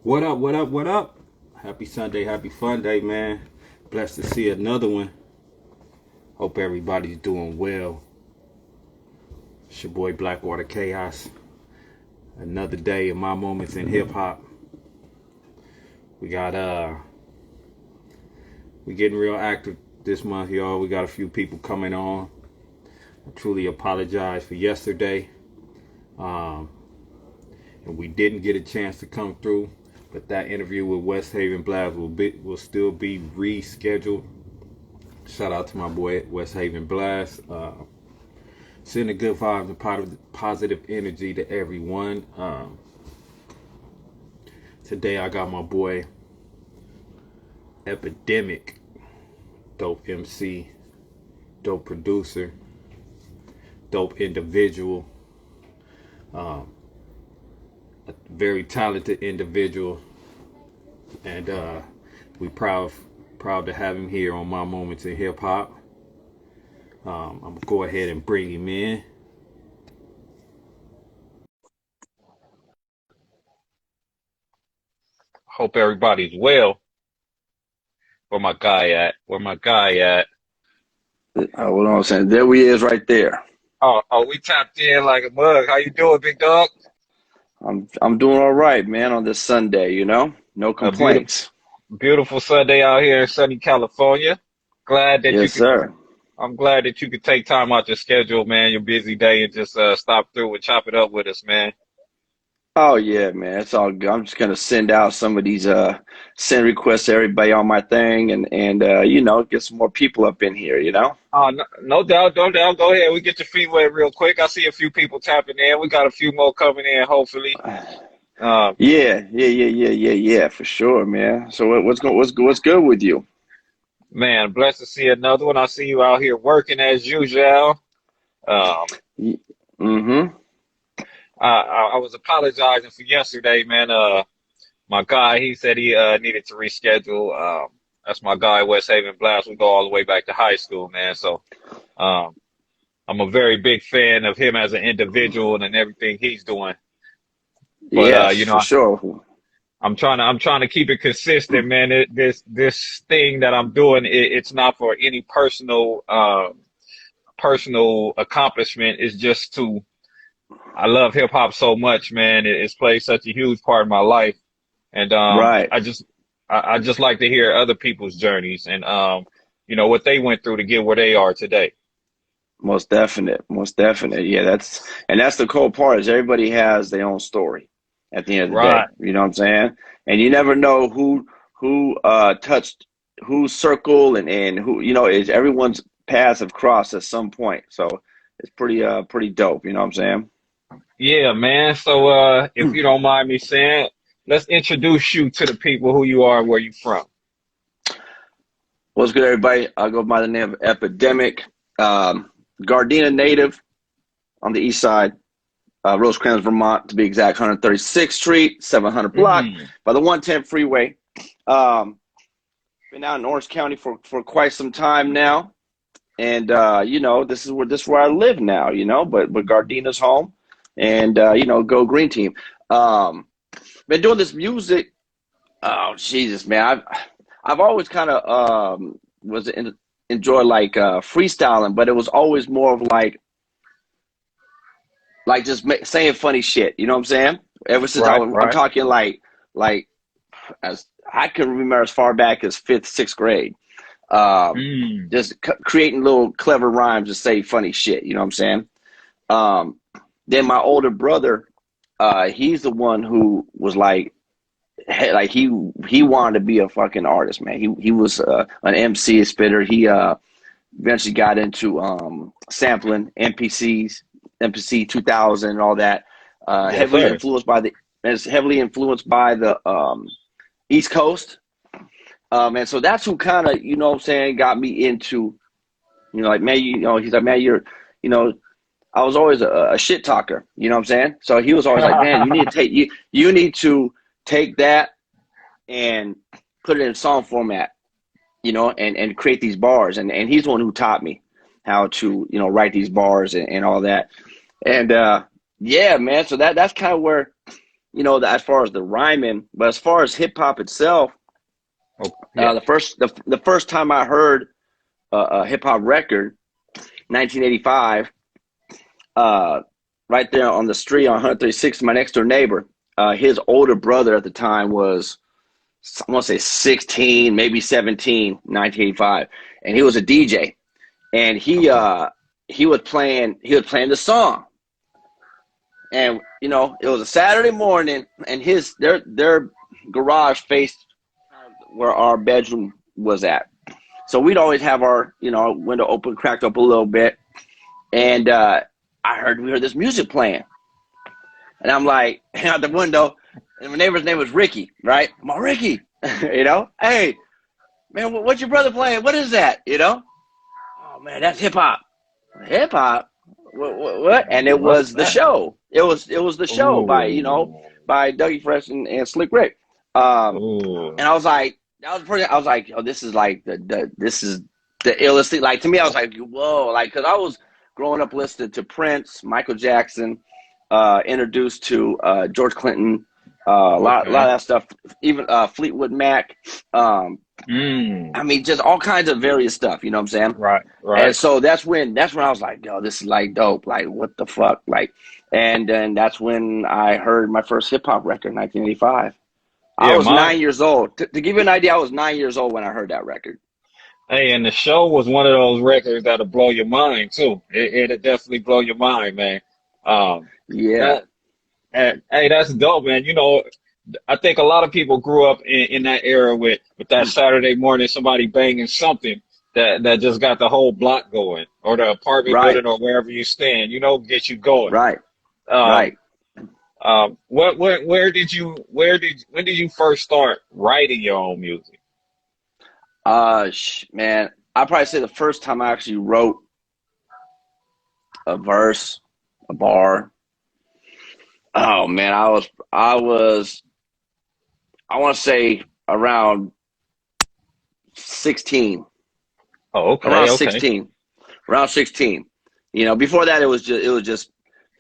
What up, what up, what up? Happy Sunday, happy fun day, man. Blessed to see another one. Hope everybody's doing well. It's your boy Blackwater Chaos. Another day of my moments in hip hop. We got we getting real active this month, y'all. We got a few people coming on. I truly apologize for yesterday. And we didn't get a chance to come through. But that interview with West Haven Blast will still be rescheduled. Shout out to my boy West Haven Blast. Sending good vibes and positive energy to everyone. Today I got my boy Epademik, dope MC, dope producer, dope individual, a very talented individual, and we proud to have him here on My Moments in Hip Hop. I'm gonna go ahead and bring him in. Hope everybody's well. Where my guy at? Where my guy at? Hold on a second. There he is right there. Oh, we tapped in like a mug. How you doing, big dog? I'm doing all right, man, on this Sunday, No A beautiful, complaints. beautiful Sunday out here in sunny California. Glad that you Yes, could. sir. I'm glad that you could take time out your schedule, man, your busy day, and just stop through and chop it up with us, man. Oh yeah, man. It's all good. I'm just gonna send out some of these send requests to everybody on my thing and get some more people up in here. No, no doubt, no doubt. Go ahead. We get your feet wet real quick. I see a few people tapping in. We got a few more coming in, hopefully. Um, Yeah, for sure, man. So what's good with you? Man, blessed to see another one. I see you out here working as usual. Um, Mm-hmm. I was apologizing for yesterday, man. My guy, he said he needed to reschedule. That's my guy, West Haven Blast. We go all the way back to high school, man. So, um, I'm a very big fan of him as an individual and everything he's doing. But Yes, for sure. I'm trying to keep it consistent, man. This thing that I'm doing, it's not for any personal accomplishment. It's just to I love hip hop so much, man. It's played such a huge part of my life, and Right. I just like to hear other people's journeys and what they went through to get where they are today. Most definite. Most definite. Yeah, that's the cool part is everybody has their own story at the end of the day. Right. You know what I'm saying? And you never know who touched whose circle and who, is everyone's paths have crossed at some point. So it's pretty dope, you know what I'm saying? Yeah, man. So if you don't mind me saying, let's introduce you to the people who you are and where you from. What's good, everybody? I go by the name of Epidemic. Gardena native on the east side, Rosecrans, Vermont, to be exact, 136th Street, 700 block Hmm. by the 110 freeway. Been out in Orange County for quite some time now, and this is where I live now. But Gardena's home, and go Green Team. Um, Been doing this music. Oh Jesus, man! I've always kind of enjoy like freestyling, but it was always more of like just saying funny shit. You know what I'm saying? Ever since Right, I'm right. talking like as I can remember as far back as fifth, sixth grade. Mm. Just creating little clever rhymes to say funny shit. You know what I'm saying? Um, then my older brother, he's the one who was like he wanted to be a fucking artist, man. He was an MC, a spitter. He eventually got into sampling MPCs, MPC 2000 and all that. Yes, sir. Heavily influenced by the East Coast. And so that's who kind of, you know what I'm saying, got me into, like, man, he's like, man, you know, I was always a shit talker, you know what I'm saying? So he was always like, man, you need to take that and put it in song format, and create these bars. And he's the one who taught me how to, write these bars and all that. And yeah, man. So that's kind of where you know, as far as the rhyming, but as far as hip hop itself, Oh, yeah. the first time I heard a hip hop record, 1985, right there on the street on 136, my next door neighbor, his older brother at the time was, I want to say 16, maybe 17, 1985, and he was a DJ, and he was playing the song, and you know, it was a Saturday morning, and their garage faced where our bedroom was at. So we'd always have our, you know, window open, cracked up a little bit. And we heard this music playing. And I'm like, out the window, and my neighbor's name was Ricky, right? I'm all, Ricky, you know? Hey, man, what's your brother playing? What is that, you know? Oh, man, that's hip-hop. Hip-hop? What? And it was the show. It was the show by, you know, by Dougie Fresh and Slick Rick. And I was like, I was like, oh, this is like this is the illest thing. Like, to me, I was like, whoa, like, because I was growing up listening to Prince, Michael Jackson, introduced to George Clinton, a lot of that stuff, even Fleetwood Mac. I mean, just all kinds of various stuff. You know what I'm saying? Right. And so that's when I was like, yo, this is like dope. Like, what the fuck? Like, and then that's when I heard my first hip hop record, 1985. I was 9 years old. To give you an idea, I was 9 years old when I heard that record. Hey, and the show was one of those records that'll blow your mind too. It'll definitely blow your mind, man. Yeah. Hey, that's dope, man. You know, I think a lot of people grew up in that era with that Saturday morning, somebody banging something that just got the whole block going, or the apartment building, or wherever you stand, you know, get you going. Right. When did you first start writing your own music? Man, I'd probably say the first time I actually wrote a verse, a bar. Oh man, I want to say around 16. Oh, okay. Around 16. Around 16. You know, before that it was just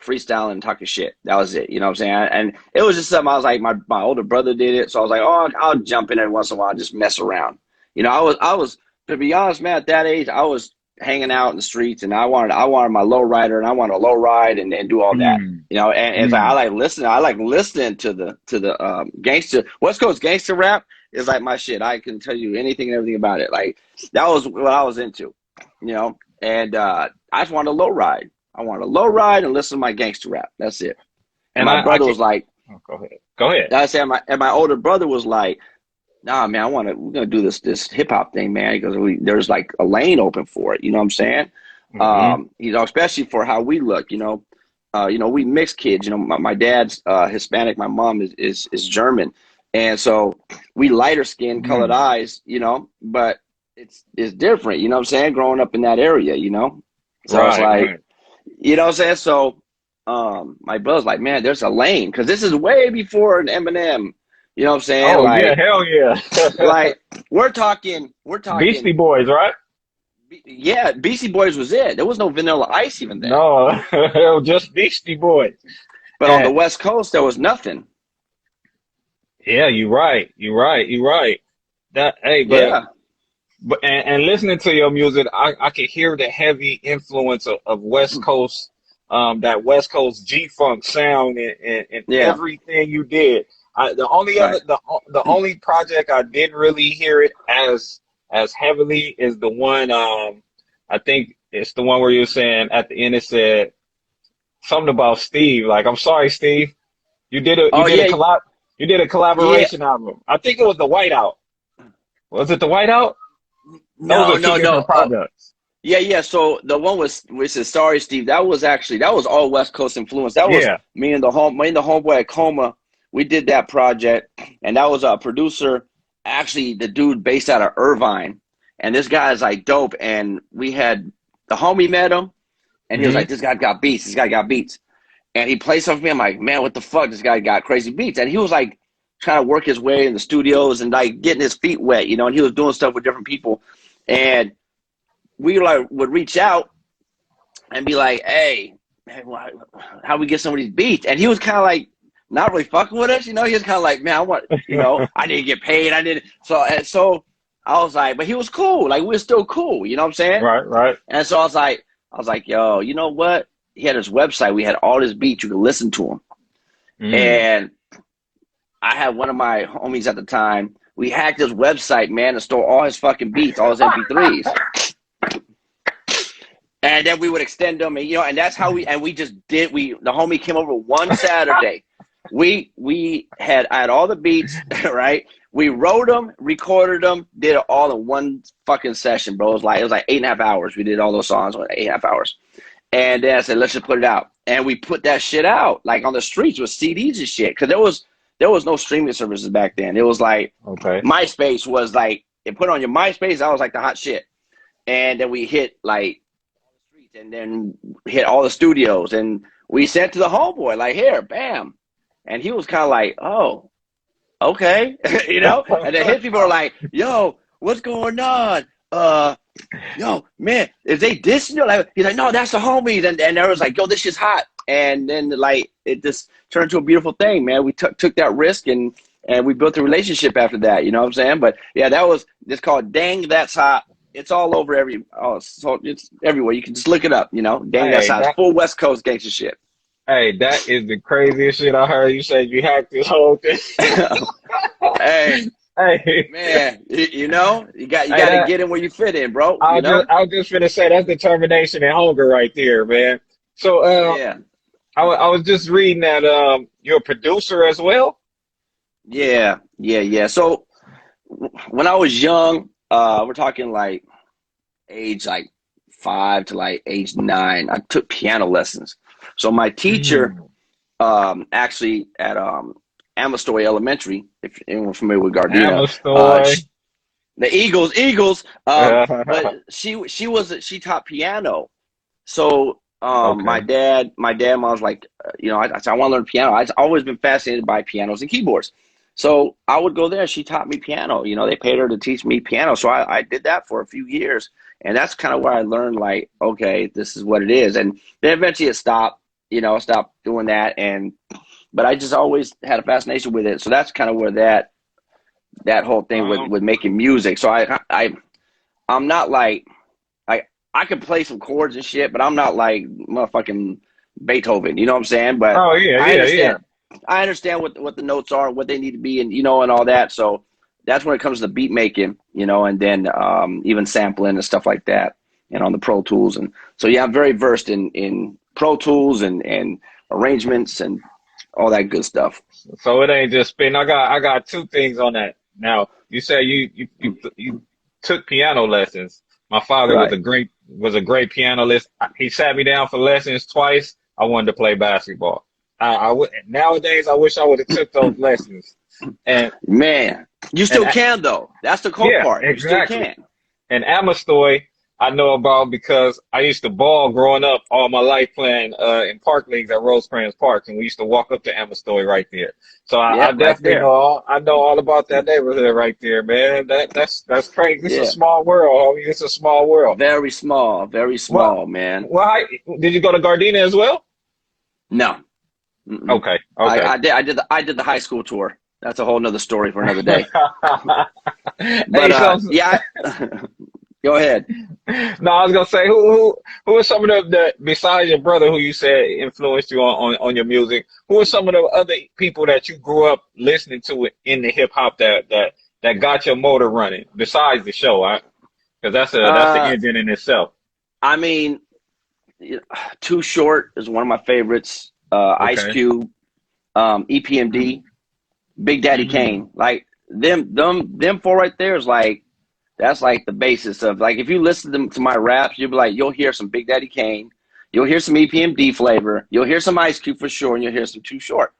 freestyling and talking shit. That was it. You know what I'm saying? And it was just something I was like, my older brother did it, so I was like, oh, I'll jump in every once in a while and just mess around. You know, I was to be honest, man, at that age, I was hanging out in the streets, and I wanted my low rider, and I wanted a low ride and do all that. You know, and I like listening to the gangster West Coast gangster rap is like my shit. I can tell you anything and everything about it. Like, that was what I was into, you know. And I just wanted a low ride. I wanted a low ride and listen to my gangster rap. That's it. And my brother was like, oh, go ahead. I said, my older brother was like, nah, man, we're gonna do this hip hop thing, man, because there's like a lane open for it. You know what I'm saying? You know, especially for how we look. You know, we mixed kids. You know, my dad's Hispanic, my mom is German, and so we lighter skin, colored eyes. You know, but it's different. You know what I'm saying? Growing up in that area, you know, so it's like, you know what I'm saying? So my brother's like, man, there's a lane, because this is way before an Eminem. You know what I'm saying? Oh, like, yeah, hell yeah. like, we're talking Beastie Boys, right? Yeah, Beastie Boys was it. There was no Vanilla Ice even then. No, it was just Beastie Boys. But on the West Coast, there was nothing. Yeah, you're right. That, hey, but listening to your music, I can hear the heavy influence of West Coast, that West Coast G-Funk sound in everything you did. The only project I didn't really hear it as heavily is the one, I think it's the one where you're saying at the end it said something about Steve. Like, I'm sorry, Steve. You did a collaboration album. I think it was the Whiteout. Was it the Whiteout? No. Projects. Yeah. So the one which says sorry, Steve. That was all West Coast influence. That was me and the homeboy at Coma. We did that project, and that was a producer, actually the dude based out of Irvine. And this guy is like dope. And we had the homie met him, and he was like, this guy got beats. And he played something for me. I'm like, man, what the fuck? This guy got crazy beats. And he was like trying to work his way in the studios and like getting his feet wet, you know, and he was doing stuff with different people. And we like would reach out and be like, hey, man, how we get some of these beats? And he was kind of like not really fucking with us. You know, he was kind of like, man, I want, you know, I didn't get paid. I didn't. So I was like, but he was cool. Like, we were still cool. You know what I'm saying? Right, right. And so I was like, yo, you know what? He had his website. We had all his beats. You could listen to him. And I had one of my homies at the time. We hacked his website, man, and stole all his fucking beats, all his MP3s. And then we would extend them, and, you know, and that's how the homie came over one Saturday. I had all the beats, right? We wrote them, recorded them, did it all in one fucking session, bro. It was like 8.5 hours. We did all those songs in 8.5 hours. And then I said, let's just put it out. And we put that shit out, like, on the streets with CDs and shit. Because there was no streaming services back then. It was like, MySpace was like, it put on your MySpace, that was like the hot shit. And then we hit like all the streets, and then hit all the studios. And we sent to the homeboy, like, here, bam. And he was kind of like, oh, okay. You know? And then his people are like, yo, what's going on? Yo, man, is they dissing you? Like, he's like, no, that's the homies. And they was like, yo, this shit's hot. And then, like, it just turned into a beautiful thing, man. We took that risk, and we built a relationship after that. You know what I'm saying? But yeah, that was just called Dang That's Hot. It's all over so it's everywhere. You can just look it up, you know? Dang That's Hot. Full West Coast gangster shit. Hey, that is the craziest shit I heard. You said you hacked this whole thing. Hey, man, you know, you got to get in where you fit in, bro. I was just finna say, that's determination and hunger right there, man. So, yeah. I was just reading that you're a producer as well. Yeah. So when I was young, we're talking like age like 5 to like age 9, I took piano lessons. So my teacher, actually at Amestoy Elementary, if anyone's familiar with Gardena, the Eagles. But she taught piano. So my dad was like, you know, I want to learn piano. I've always been fascinated by pianos and keyboards. So I would go there. She taught me piano. You know, they paid her to teach me piano. So I did that for a few years. And that's kind of where I learned, like, okay, this is what it is. And then eventually it stopped, you know, stopped doing that. But I just always had a fascination with it. So that's kind of where that whole thing with making music. So I'm not like, I can play some chords and shit, but I'm not like motherfucking Beethoven. You know what I'm saying? But I understand what the notes are, what they need to be, and, you know, and all that. So that's when it comes to beat making, you know, and then even sampling and stuff like that, and on the Pro Tools. And so, yeah, I'm very versed in Pro Tools and arrangements and all that good stuff. So it ain't just spin. I got 2 things on that. Now, you say you took piano lessons. My father was a great pianist. He sat me down for lessons twice. I wanted to play basketball. Nowadays, I wish I would have took those lessons. And man, you still can, though. That's the cool part. Exactly. You still can. And Amestoy, I know about because I used to ball growing up all my life playing in park leagues at Rosecrans Park, and we used to walk up to Amestoy right there. So I definitely know all about that neighborhood right there, man. That's crazy. It's a small world, homie. It's a small world. Very small, man. Well, did you go to Gardena as well? No. Mm-mm. Okay. I did the high school tour. That's a whole nother story for another day. But yeah. Go ahead. No, I was gonna say, who are some of the besides your brother, who you said influenced you on your music? Who are some of the other people that you grew up listening to in the hip hop that got your motor running besides the show? Because that's the engine in itself. I mean, Too Short is one of my favorites. Ice Cube, EPMD, Big Daddy Kane, like them 4 right there is like. That's like the basis of, like, if you listen to my raps, you'll be like, you'll hear some Big Daddy Kane, you'll hear some EPMD flavor, you'll hear some Ice Cube for sure, and you'll hear some Too Short.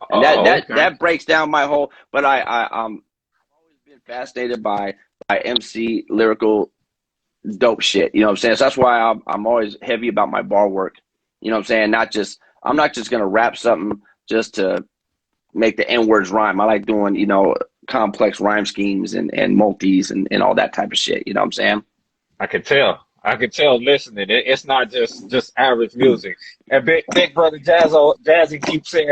And that breaks down my whole. But I've always been fascinated by MC lyrical dope shit. You know what I'm saying? So that's why I'm always heavy about my bar work. You know what I'm saying? I'm not just gonna rap something just to make the N words rhyme. I like doing, you know, complex rhyme schemes and multis and all that type of shit. You know what I'm saying? I could tell. I could tell listening. It's not just average music. And big brother Jazzy keeps saying,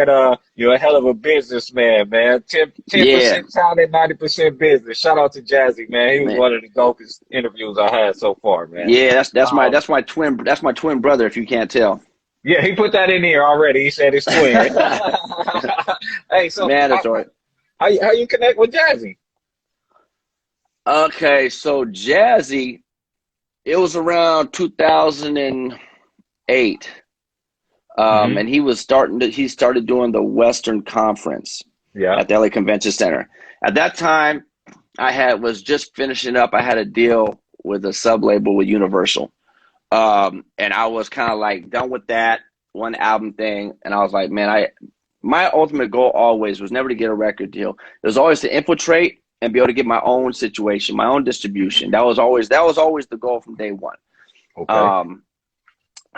you're a hell of a businessman, man. 10 Yeah, percent talent, 90% business. Shout out to Jazzy, man. He was man. one of the dopest interviews I had so far, man. Yeah, Um, that's my twin brother. If you can't tell, yeah, he put that in here already. He said his twin. Hey, so man, that's all right. how you connect with Jazzy? Okay, so Jazzy, it was around 2008, Hmm. and he started doing the Western Conference Yeah. at the LA Convention Center. At that time, was just finishing up. I had a deal with a sub label with Universal, and I was kind of like done with that one album thing, and I was like, man, my ultimate goal always was never to get a record deal. It was always to infiltrate and be able to get my own situation, my own distribution. That was always the goal from day one. Okay. Um,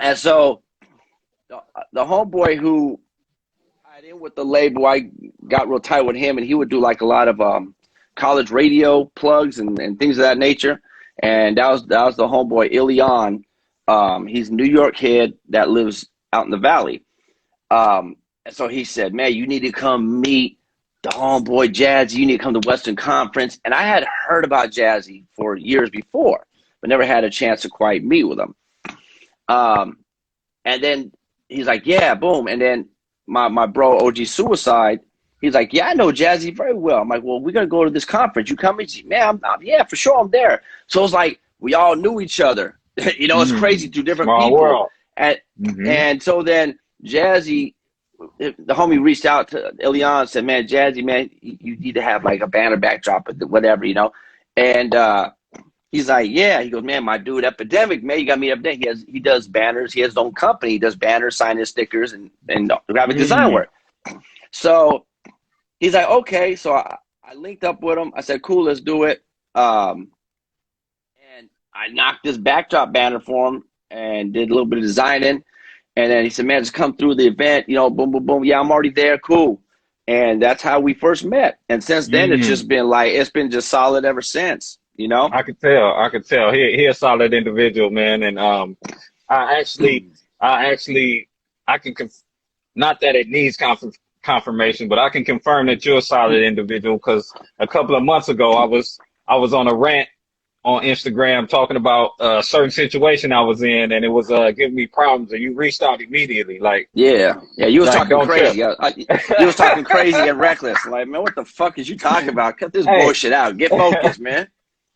and so the homeboy who tied in with the label, I got real tight with him, and he would do like a lot of college radio plugs and things of that nature. And that was the homeboy Ilion. He's a New York kid that lives out in the valley. And so he said, man, you need to come meet the homeboy Jazzy. You need to come to Western Conference. And I had heard about Jazzy for years before, but never had a chance to quite meet with him. And then he's like, yeah, boom. And then my bro, OG Suicide, he's like, yeah, I know Jazzy very well. I'm like, well, we're going to go to this conference. You coming? Man, yeah, for sure, I'm there. So it's like we all knew each other. It's crazy, two different Small people. world. Hmm. And so then Jazzy, the homie reached out to Ilion and said, man, Jazzy, man, you need to have like a banner backdrop or whatever, And he's like, yeah. He goes, man, my dude Epidemic, man, you got me up there. He does banners. He has his own company. He does banners, signage, stickers, and graphic design work. So he's like, okay. So I linked up with him. I said, cool, let's do it. And I knocked this backdrop banner for him and did a little bit of designing. And then he said, man, just come through the event, boom, boom, boom. Yeah, I'm already there. Cool. And that's how we first met. And since then, it's been just solid ever since, I could tell. I could tell. He a solid individual, man. And I actually, I can not that it needs confirmation, but I can confirm that you're a solid individual because a couple of months ago, I was on a rant on Instagram talking about a certain situation I was in, and it was giving me problems, and you reached out immediately, like, Yeah, you was talking don't trip. crazy. You was talking crazy and reckless. Like, man, what the fuck is you talking about? Cut this Hey, bullshit out. Get focused, man.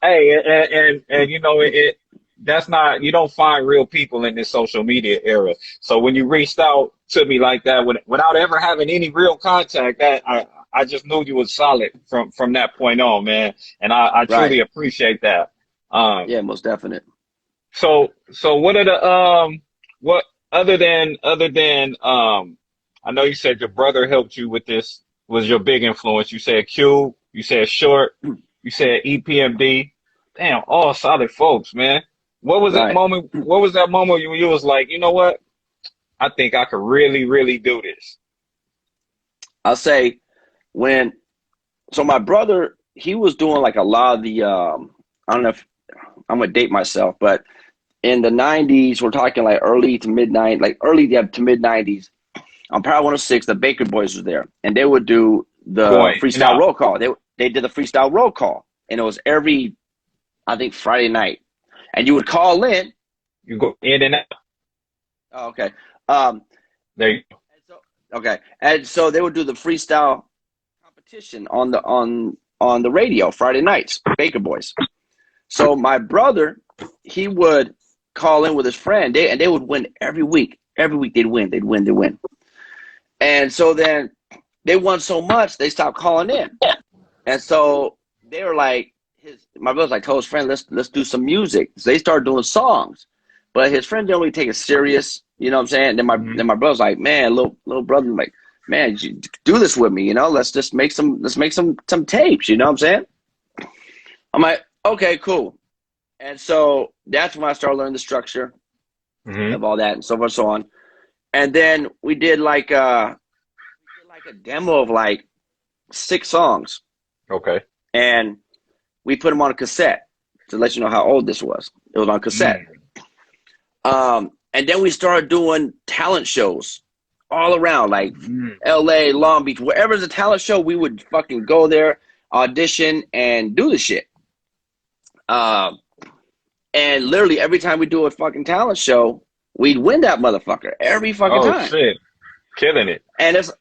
hey, and that's not, you don't find real people in this social media era. So when you reached out to me like that, without ever having any real contact, that I just knew you was solid from that point on, man. And I Right. truly appreciate that. Um, Yeah, most definite. so what are what other than I know you said your brother helped you with this, was your big influence. You said Q, you said Short, you said EPMD. Damn, all solid folks, man. Right. What was that moment you was like, you know what? I think I could really, really do this. I'll say so my brother, he was doing like a lot of the, I don't know if I'm going to date myself, but in the 90s, we're talking like early to mid 90s, like early to mid 90s, on Power 106, the Baker Boys was there, and they would do the Going freestyle out. roll call. They did the freestyle roll call, and it was every, I think, Friday night, and you would call in. You go in and out. Oh, okay. Um, There you go. okay, and so they would do the freestyle competition on the radio Friday nights, Baker Boys. So my brother, he would call in with his friend, and they would win every week. Every week they'd win. They'd win. They'd win. And so then they won so much they stopped calling in. And so they were like, my brother's like told his friend, let's do some music. So they started doing songs, but his friend didn't really take it serious. You know what I'm saying? Hmm. Then my brother's like, man, little brother, like, man, you do this with me. Let's just make some tapes. You know what I'm saying? I'm like, okay, cool. And so that's when I started learning the structure Hmm. of all that and so forth and so on. And then we did like a demo of like 6 songs, Okay. and we put them on a cassette to let you know how old this was. It was on cassette. Mm. And then we started doing talent shows all around, like LA, Long Beach, wherever's a talent show, we would fucking go there, audition, and do the shit. And literally every time we do a fucking talent show, we'd win that motherfucker every fucking Oh time. shit, killing it. And it's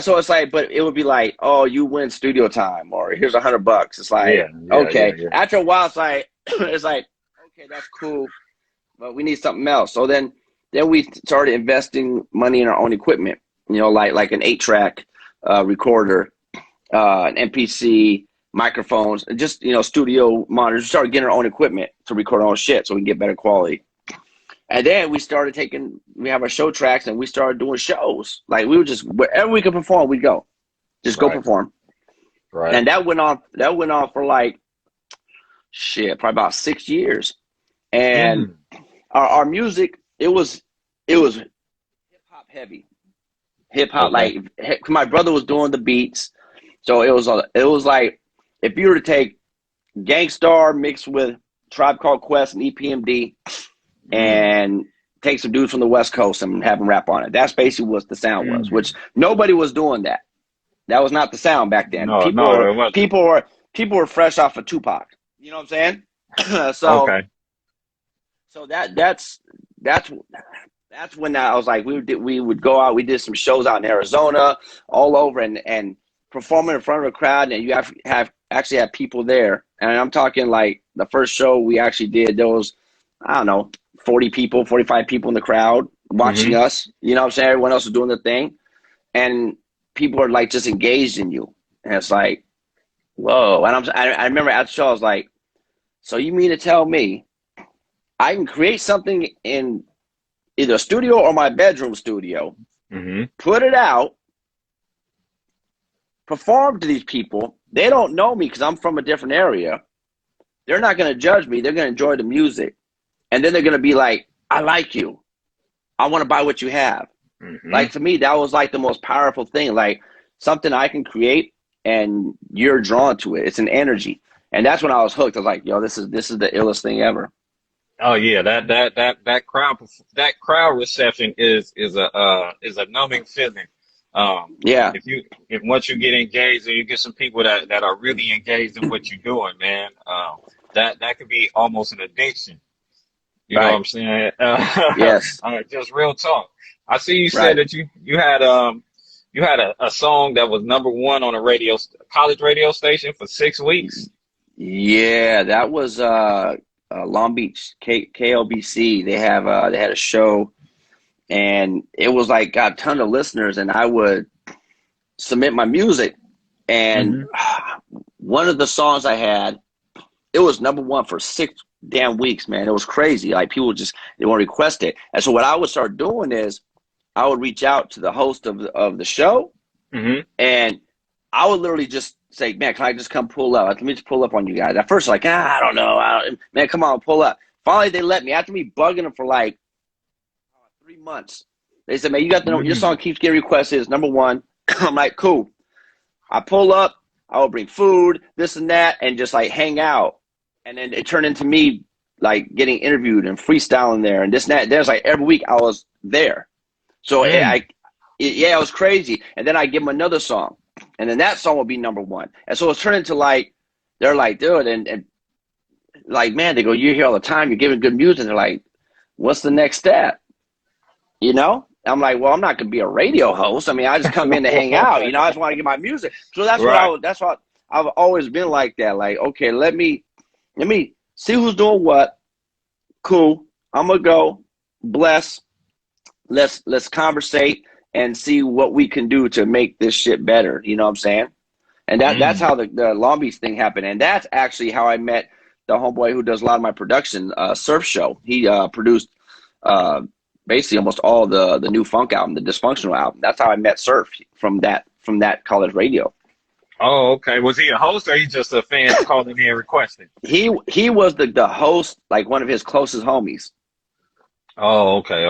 so it's like, but it would be like, oh, you win studio time, or here's $100. It's like, okay. Yeah. After a while, it's like, okay, that's cool, but we need something else. So then we started investing money in our own equipment. Like an 8-track recorder, an MPC, microphones, just studio monitors. We started getting our own equipment to record our own shit, so we can get better quality. And then we started we have our show tracks, and we started doing shows. Like we would just, wherever we could perform, we'd go. Just go perform. Right. And that went on for like, shit, probably about 6 years. And our music, it was hip hop heavy. Hip hop, like my brother was doing the beats. So it was like, if you were to take Gangstar mixed with Tribe Called Quest and EPMD, and take some dudes from the West Coast and have them rap on it. That's basically what the sound was, which nobody was doing that. That was not the sound back then. People were fresh off of Tupac. You know what I'm saying? So that's when I was like, we would go out. We did some shows out in Arizona, all over, and performing in front of a crowd, and you actually have people there. And I'm talking like the first show we actually did, there was, I don't know, 40 people, 45 people in the crowd watching us. You know what I'm saying? Everyone else was doing their thing. And people are like just engaged in you. And it's like, whoa. And I remember at the show, I was like, so you mean to tell me I can create something in either a studio or my bedroom studio, put it out, perform to these people. They don't know me because I'm from a different area. They're not going to judge me. They're going to enjoy the music. And then they're going to be like, I like you. I want to buy what you have. Like, to me, that was like the most powerful thing. Like, something I can create and you're drawn to it. It's an energy. And that's when I was hooked. I was like, yo, this is the illest thing ever. Oh yeah, that crowd reception is a numbing feeling. If once you get engaged and you get some people that are really engaged in what you're doing, man, that could be almost an addiction. You know what I'm saying? Yes. Just real talk. I see you said that you had a song that was #1 on a college radio station for 6 weeks. Yeah, that was Long Beach KLBC. They had a show, and it was like got a ton of listeners, and I would submit my music, and one of the songs I had, it was #1 for 6 damn weeks, man. It was crazy. Like, people they want to request it. And so what I would start doing is I would reach out to the host of the show, and I would literally just say, man, can I just come pull up? Let me just pull up on you guys. At first, like, I don't know. Man, come on, pull up. Finally, they let me. After me bugging them for like 3 months, they said, man, you got your song keeps getting requested. It's #1. I'm like, cool. I pull up. I will bring food, this and that, and just like hang out. And then it turned into me like getting interviewed and freestyling there and this and that. There's like every week I was there. So it was crazy. And then I give them another song, and then that song will be #1. And so it's turned into like, they're like, dude, and like, man, they go, you're here all the time, you're giving good music. They're like, what's the next step? You know? I'm like, well, I'm not gonna be a radio host. I mean, I just come in to hang out. You know, I just want to get my music. So that's what I've always been like that. Like, okay, let me see who's doing what. Cool. I'm gonna go. Bless. Let's conversate and see what we can do to make this shit better. You know what I'm saying? And that's how the Long Beach thing happened. And that's actually how I met the homeboy who does a lot of my production, Surf Show. He produced basically almost all the new funk album, the Dysfunctional album. That's how I met Surf, from that college radio. Oh, okay. Was he a host, or he just a fan calling in requesting? He was the host, like one of his closest homies. Oh, okay.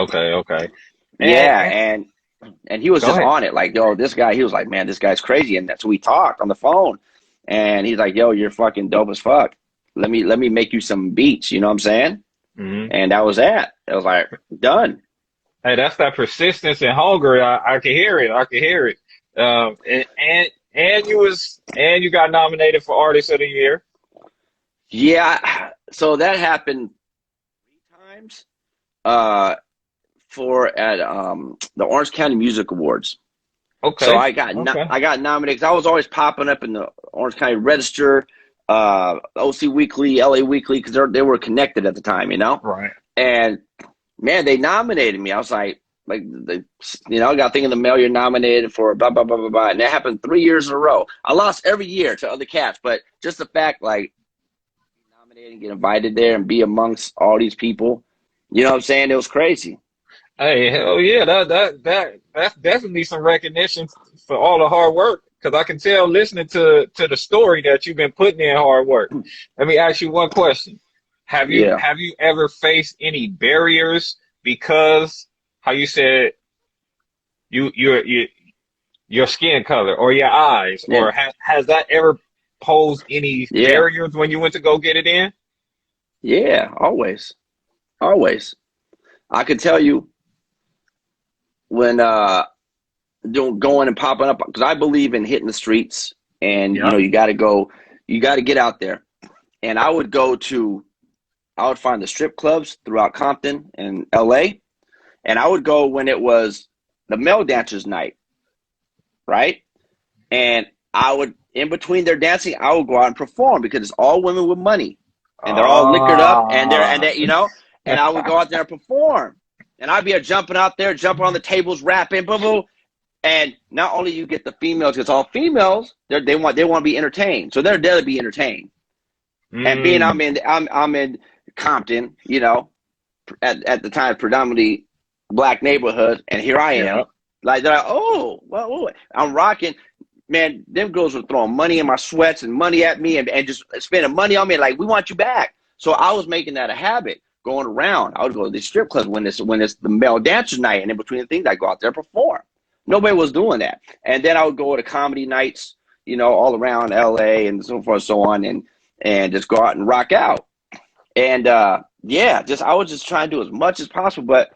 Yeah, and he was just on it, like, yo, this guy. He was like, man, this guy's crazy, and so we talked on the phone, and he's like, yo, you're fucking dope as fuck. Let me make you some beats. You know what I'm saying? Hmm. And that was that. I was like, done. Hey, that's that persistence and hunger. I can hear it. I can hear it. And you got nominated for Artist of the Year. Yeah. So that happened 3 times. Uh, for at the Orange County Music Awards. So Okay. Okay. I got nominated because I was always popping up in the Orange County Register, OC Weekly, LA Weekly, because they were connected at the time, you know. Right. And man, they nominated me. I was like they, I got a thing in the mail. You're nominated for blah blah blah blah blah, and that happened 3 years in a row. I lost every year to other cats, but just the fact like nominated and get invited there and be amongst all these people, you know what I'm saying? It was crazy. Hey, hell yeah, that's definitely some recognition for all the hard work. Because I can tell listening to the story that you've been putting in hard work. Let me ask you one question. Yeah, Have you ever faced any barriers because how you said you your skin color or your eyes, yeah, or has that ever posed any yeah, barriers when you went to go get it in? yeah. Always, always. I could tell you when doing going and popping up because I believe in hitting the streets, and Yeah. you got to go, you got to get out there. And I would find the strip clubs throughout Compton and LA, and I would go when it was the male dancers night, right? And I would, in between their dancing, I would go out and perform because it's all women with money, and they're all liquored up, and Ah. and I would go out there and perform, and I'd be jumping out there, jumping on the tables, rapping, boom, boom. And not only you get the females, it's all females. They want to be entertained, so they're there to be entertained. And being Mm, I'm in Compton, at the time predominantly black neighborhood, and here I yeah. am. Like they're like, oh, well, I'm rocking. Man, them girls were throwing money in my sweats and money at me and just spending money on me. Like, we want you back. So I was making that a habit going around. I would go to the strip clubs when it's the male dancer night, and in between the things, I go out there and perform. Nobody was doing that. And then I would go to comedy nights, all around LA and so forth and so on, and just go out and rock out. And yeah, just I was just trying to do as much as possible, but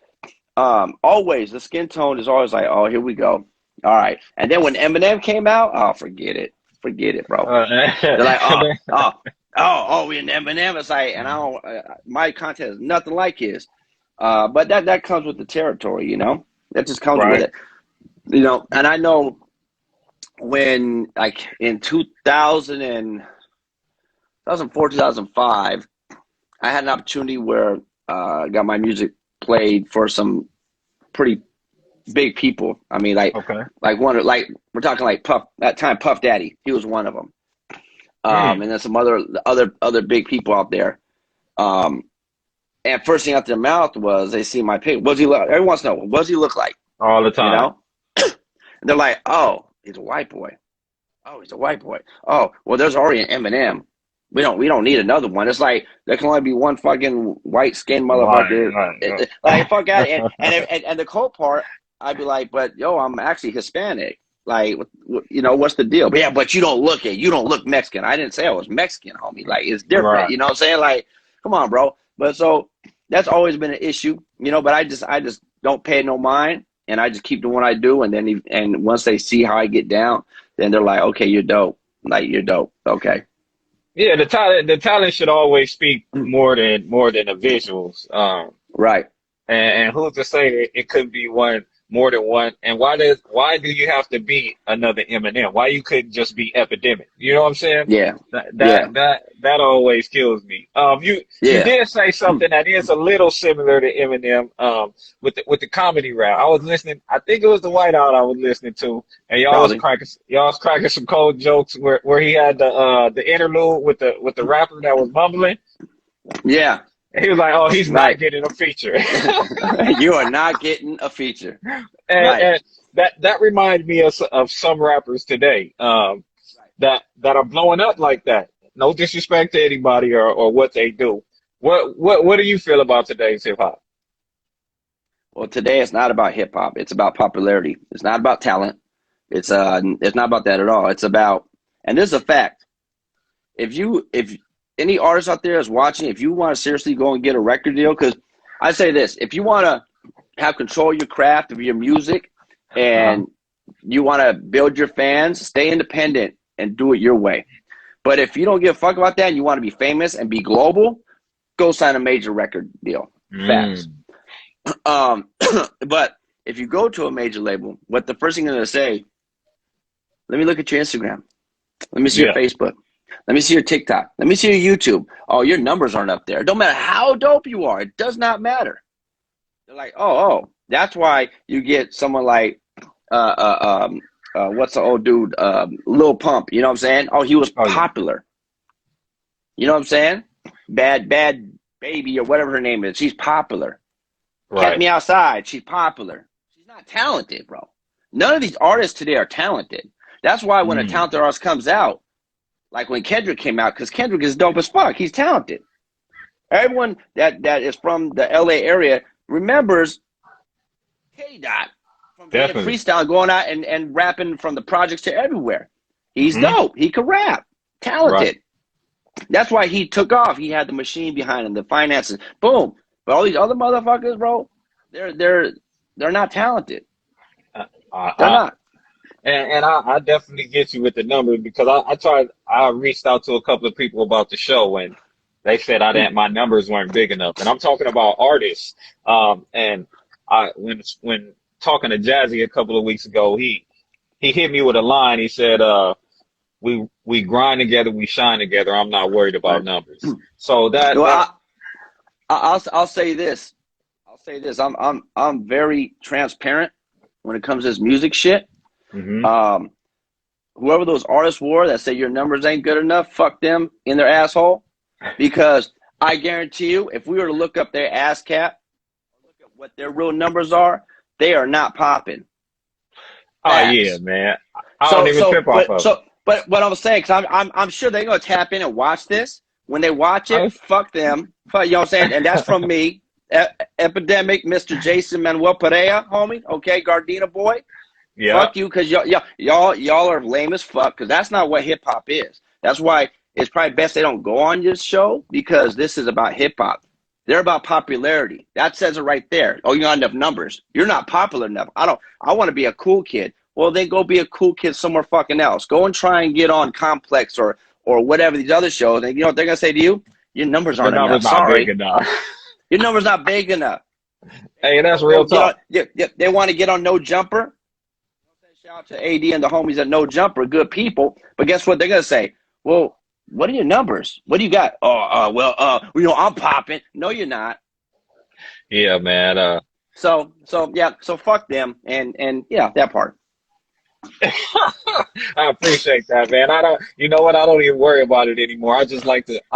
always the skin tone is always like, oh, here we go. All right. And then when Eminem came out, oh, forget it, bro. They're like, we in Eminem. It's like, and I don't, my content is nothing like his. But that comes with the territory, that just comes with Right. it, and I know when like in 2004, 2005, I had an opportunity where I got my music played for some pretty big people. I mean, Okay. we're talking like Puff that time. Puff Daddy, he was one of them, Mm. and then some other big people out there. Um, and first thing out their mouth was they see my picture. What does he look? Everyone wants to know what does he look like? All the You time. know, and they're like, oh, he's a white boy. Oh, he's a white boy. Oh, well, there's already an Eminem. We don't need another one. It's like there can only be one fucking white skinned Right. motherfucker. Right. Like fuck out. And the cold part, I'd be like, but yo, I'm actually Hispanic. Like, what's the deal? But yeah, but you don't look Mexican. I didn't say I was Mexican, homie. Like, it's different. Right. You know what I'm saying? Like, come on, bro. But so that's always been an issue, But I just don't pay no mind, and I just keep doing what I do. And once they see how I get down, then they're like, okay, you're dope. Like, you're dope. Okay. Yeah, the talent should always speak more than the visuals. Right. And who's to say that it could be one more than one? And why do you have to be another Eminem? Why you couldn't just be Epidemic? You know what I'm saying? Yeah. That Yeah. that that that always kills me. You Yeah. did say something that is a little similar to Eminem. With the comedy rap. I was listening. I think it was the Whiteout I was listening to, and Probably. y'all was cracking some cold jokes where he had the interlude with the rapper that was mumbling. Yeah. And he was like, "Oh, he's not Right. getting a feature." You are not getting a feature. And, Right. and that reminds me of some rappers today, that are blowing up like that. No disrespect to anybody or what they do. What do you feel about today's hip hop? Well, today it's not about hip hop. It's about popularity. It's not about talent. It's not about that at all. It's about, and this is a fact. If any artist out there is watching, if you want to seriously go and get a record deal, because I say this, if you want to have control of your craft, of your music, and you want to build your fans, stay independent and do it your way. But if you don't give a fuck about that and you want to be famous and be global, go sign a major record deal. Facts. But if you go to a major label, what the first thing they're going to say, let me look at your Instagram. Let me see your Facebook. Let me see your TikTok. Let me see your YouTube. Oh, your numbers aren't up there. It don't matter how dope you are. It does not matter. They're like, oh, that's why you get someone like, what's the old dude, Lil Pump. You know what I'm saying? Oh, he was popular. You know what I'm saying? Bad Baby or whatever her name is. She's popular. Right. Kept Me Outside. She's popular. She's not talented, bro. None of these artists today are talented. That's why when a talented artist comes out, like when Kendrick came out, because Kendrick is dope as fuck. He's talented. Everyone that is from the LA area remembers K-Dot from being freestyle, going out and rapping from the projects to everywhere. He's dope. He can rap. Talented. Right. That's why he took off. He had the machine behind him, the finances. Boom. But all these other motherfuckers, bro, they're not talented. They're not. And I definitely get you with the numbers, because I reached out to a couple of people about the show and they said my numbers weren't big enough. And I'm talking about artists. And when talking to Jazzy a couple of weeks ago, he hit me with a line. He said, we grind together, we shine together. I'm not worried about numbers. So I'll say this. I'm very transparent when it comes to this music shit. Whoever those artists were that say your numbers ain't good enough, fuck them in their asshole. Because I guarantee you, if we were to look up their ass cap, look at what their real numbers are, they are not popping. Oh yeah, man. I don't even trip off of it. But what I'm saying, because I'm sure they're gonna tap in and watch this. When they watch it, fuck them. You know what I'm saying? And that's from me, Epademik, Mr. Jason Manuel Pereira, homie. Okay, Gardena boy. Yeah. Fuck you, because y'all are lame as fuck, because that's not what hip hop is. That's why it's probably best they don't go on this show, because this is about hip hop. They're about popularity. That says it right there. Oh, you got enough numbers. You're not popular enough. I want to be a cool kid. Well, then go be a cool kid somewhere fucking else. Go and try and get on Complex or whatever these other shows. And you know what they're gonna say to you? Your numbers aren't enough. Sorry. Big enough. Your numbers not big enough. Hey, that's real talk. They want to get on No Jumper. Shout out to AD and the homies at No Jumper, good people. But guess what they're gonna say? Well, what are your numbers? What do you got? I'm popping. No, you're not. Yeah, man. So fuck them and yeah, that part. I appreciate that, man. You know what? I don't even worry about it anymore. I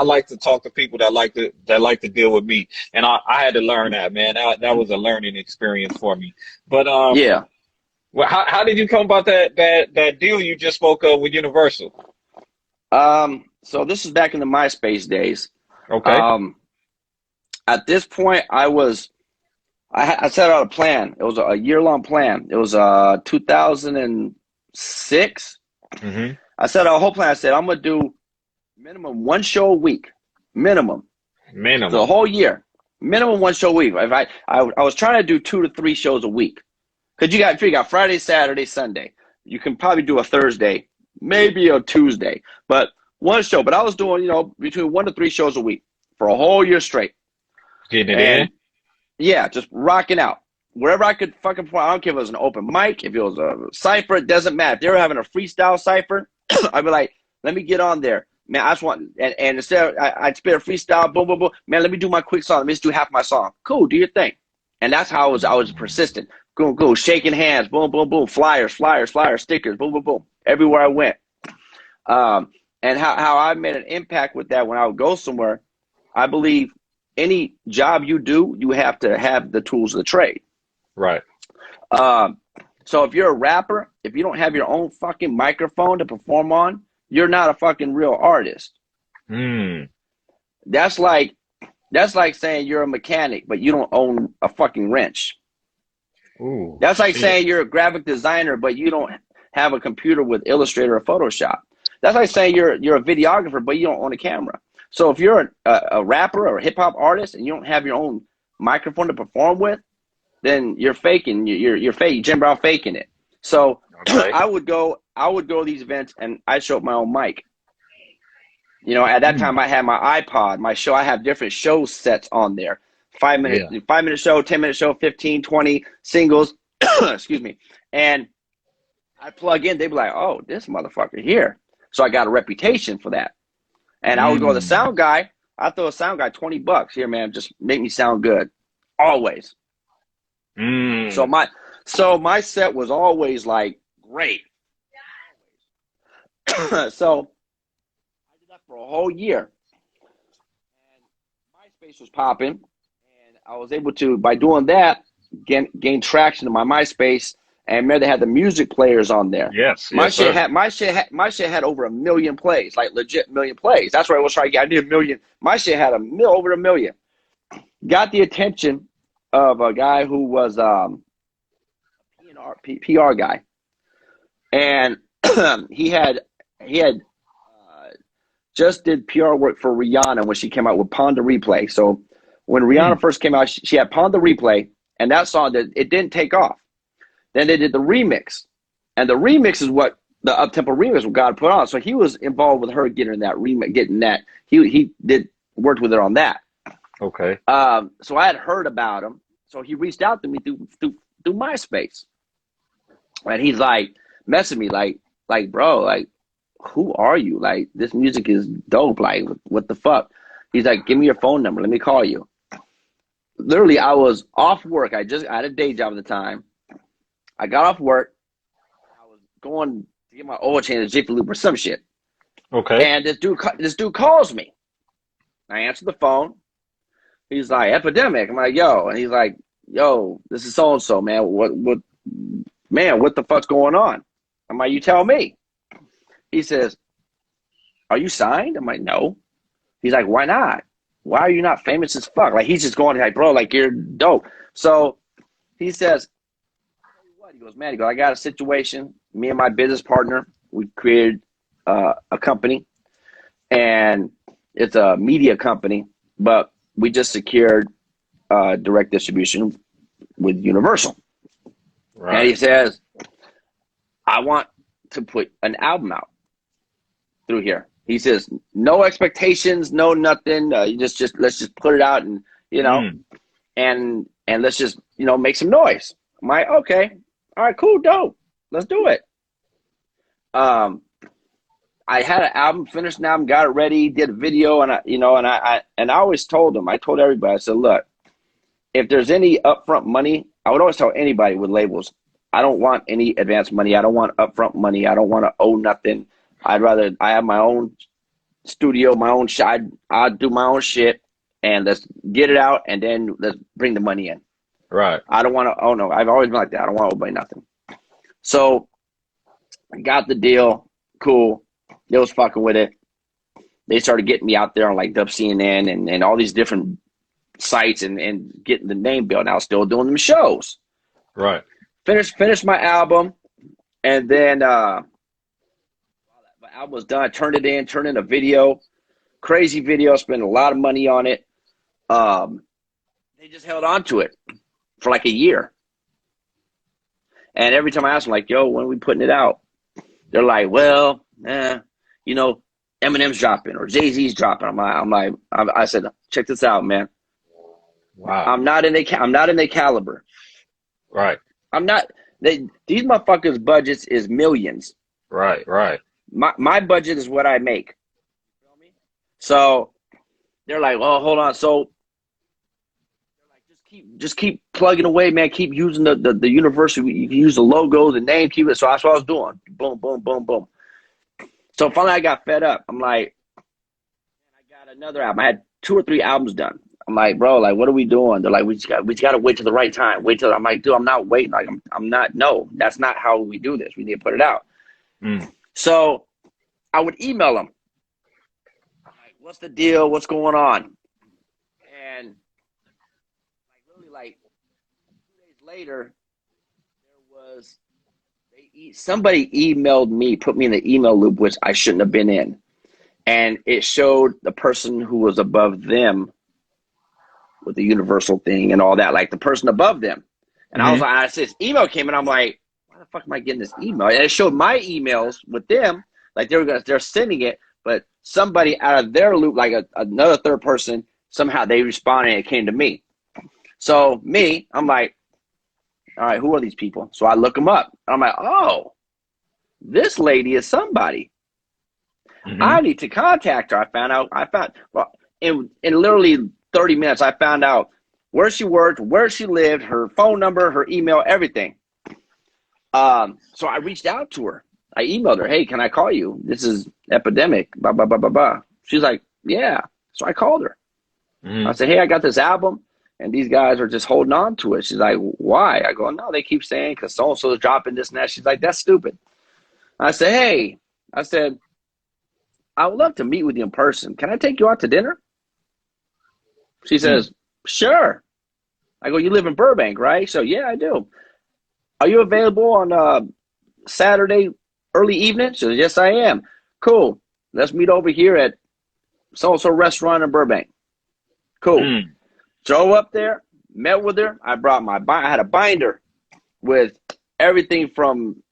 like to talk to people that like to deal with me, and I had to learn that, man. That was a learning experience for me. But yeah. Well, how did you come about that deal you just spoke of with Universal? So this is back in the MySpace days. Okay. At this point, I set out a plan. It was a year-long plan. It was 2006. I set out a whole plan. I said, I'm going to do minimum one show a week. Minimum. The whole year. Minimum one show a week. I was trying to do 2 to 3 shows a week. Because you got Friday, Saturday, Sunday. You can probably do a Thursday, maybe a Tuesday. But one show. But I was doing, between 1 to 3 shows a week for a whole year straight. Getting it in? Yeah, just rocking out. Wherever I could fucking perform. I don't care if it was an open mic, if it was a cypher, it doesn't matter. If they were having a freestyle cypher, I'd be like, let me get on there. Man, I just want, and instead I'd spit a freestyle, boom, boom, boom. Man, let me do my quick song. Let me just do half my song. Cool, do your thing. And that's how I was persistent. Go, shaking hands, boom, boom, boom. Flyers, stickers, boom, boom, boom. Everywhere I went. And how I made an impact with that when I would go somewhere, I believe any job you do, you have to have the tools of the trade. Right. So if you're a rapper, if you don't have your own fucking microphone to perform on, you're not a fucking real artist. That's like saying you're a mechanic, but you don't own a fucking wrench. Ooh, that's like saying you're a graphic designer, but you don't have a computer with Illustrator or Photoshop. That's like saying you're a videographer, but you don't own a camera. So if you're a rapper or a hip hop artist and you don't have your own microphone to perform with, then you're faking. You're fake. Jim Brown faking it. So Okay. I would go to these events and I show up my own mic. You know, at that time I had my iPod, my show. I have different show sets on there. 5-minute show, 10-minute show, 15, 20 singles. Excuse me. And I plug in. They'd be like, "Oh, this motherfucker here." So I got a reputation for that. And I would go to the sound guy. I throw a sound guy $20 here, man. Just make me sound good, always. So my set was always like great. So I did that for a whole year, and MySpace was popping, and I was able to, by doing that, gain traction in my MySpace. And remember, they had the music players on there. Yes. My Yes, shit sir. had over 1 million plays, like legit 1 million plays. That's what I was trying to get. I did 1 million. My shit had over 1 million. Got the attention of a guy who was PR guy, and he had just did PR work for Rihanna when she came out with Pon de Replay. So when Rihanna first came out, she had Pon de Replay, and that song it didn't take off. Then they did the remix, and the remix is what the up-tempo remix what God put on. So he was involved with her getting that remix, getting that. He worked with her on that. Okay. So I had heard about him. So he reached out to me through MySpace, and he's like messaging me like bro, like who are you? Like this music is dope. Like what the fuck? He's like, give me your phone number. Let me call you. Literally, I was off work. I had a day job at the time. I got off work. I was going to get my oil change at Jiffy Lube or some shit. Okay. And this dude calls me. I answer the phone. He's like, Epademik. I'm like, yo. And he's like, yo, this is so-and-so, man. What the fuck's going on? I'm like, you tell me. He says, are you signed? I'm like, no. He's like, why not? Why are you not famous as fuck? Like, he's just going like, bro, like, you're dope. So he says, he goes, man, I got a situation. Me and my business partner, we created a company, and it's a media company, but we just secured direct distribution with Universal. Right. And he says, I want to put an album out through here. He says, no expectations, no nothing. Let's just put it out, and and let's just make some noise. I'm like, okay. All right, cool, dope. Let's do it. I had an album, finished an album, got it ready, did a video, and I always told him, I told everybody, I said, look, if there's any upfront money, I would always tell anybody with labels, I don't want any advance money. I don't want upfront money. I don't want to owe nothing. I have my own studio, my own shit. I'll do my own shit, and let's get it out, and then let's bring the money in. Right. I don't want to, no, I've always been like that. I don't want to obey nothing. So I got the deal. Cool. They was fucking with it. They started getting me out there on like Dub CNN and all these different sites and getting the name built. And I was still doing them shows. Right. Finished my album. And then my album was done. I turned in a video. Crazy video. Spent a lot of money on it. They just held on to it for like a year. And every time I ask them, like, yo, when are we putting it out? They're like, well, Eminem's dropping or Jay-Z's dropping. I said, check this out, man. Wow. I'm not in their caliber. Right. These motherfuckers' budgets is millions. Right. My budget is what I make. So they're like, well, hold on. So just keep plugging away, man. Keep using the university. You can use the logo, the name, keep it. So that's what I was doing. Boom, boom, boom, boom. So finally I got fed up. I'm like, I got another album. I had 2 or 3 albums done. I'm like, bro, like, what are we doing? They're like, we just got to wait till the right time. I'm like, dude, I'm not waiting. Like, I'm not. No, that's not how we do this. We need to put it out. So I would email them. Like, what's the deal? What's going on? And like 2 days later, somebody emailed me, put me in the email loop, which I shouldn't have been in. and it showed the person who was above them with the universal thing and all that, like the person above them. And I was Mm-hmm. like, I said, this email came and I'm like, why the fuck am I getting this email? And it showed my emails with them, like they're sending it, but somebody out of their loop, like another third person, somehow they responded and it came to me. So I'm like, all right, who are these people? So I look them up. I'm like, oh, this lady is somebody. Mm-hmm. I need to contact her. Well, in literally 30 minutes, I found out where she worked, where she lived, her phone number, her email, everything. So I reached out to her. I emailed her, hey, can I call you? This is Epademik, blah, blah, blah, blah, blah. She's like, yeah. So I called her. Mm-hmm. I said, hey, I got this album, and these guys are just holding on to it. She's like, why? I go, no, they keep saying because so-and-so is dropping this and that. She's like, that's stupid. I said, hey, I would love to meet with you in person. Can I take you out to dinner? She says, sure. I go, you live in Burbank, right? So, yeah, I do. Are you available on Saturday early evening? She says, yes, I am. Cool. Let's meet over here at so-and-so restaurant in Burbank. Cool. Mm-hmm. Drove up there, met with her. I had a binder with everything from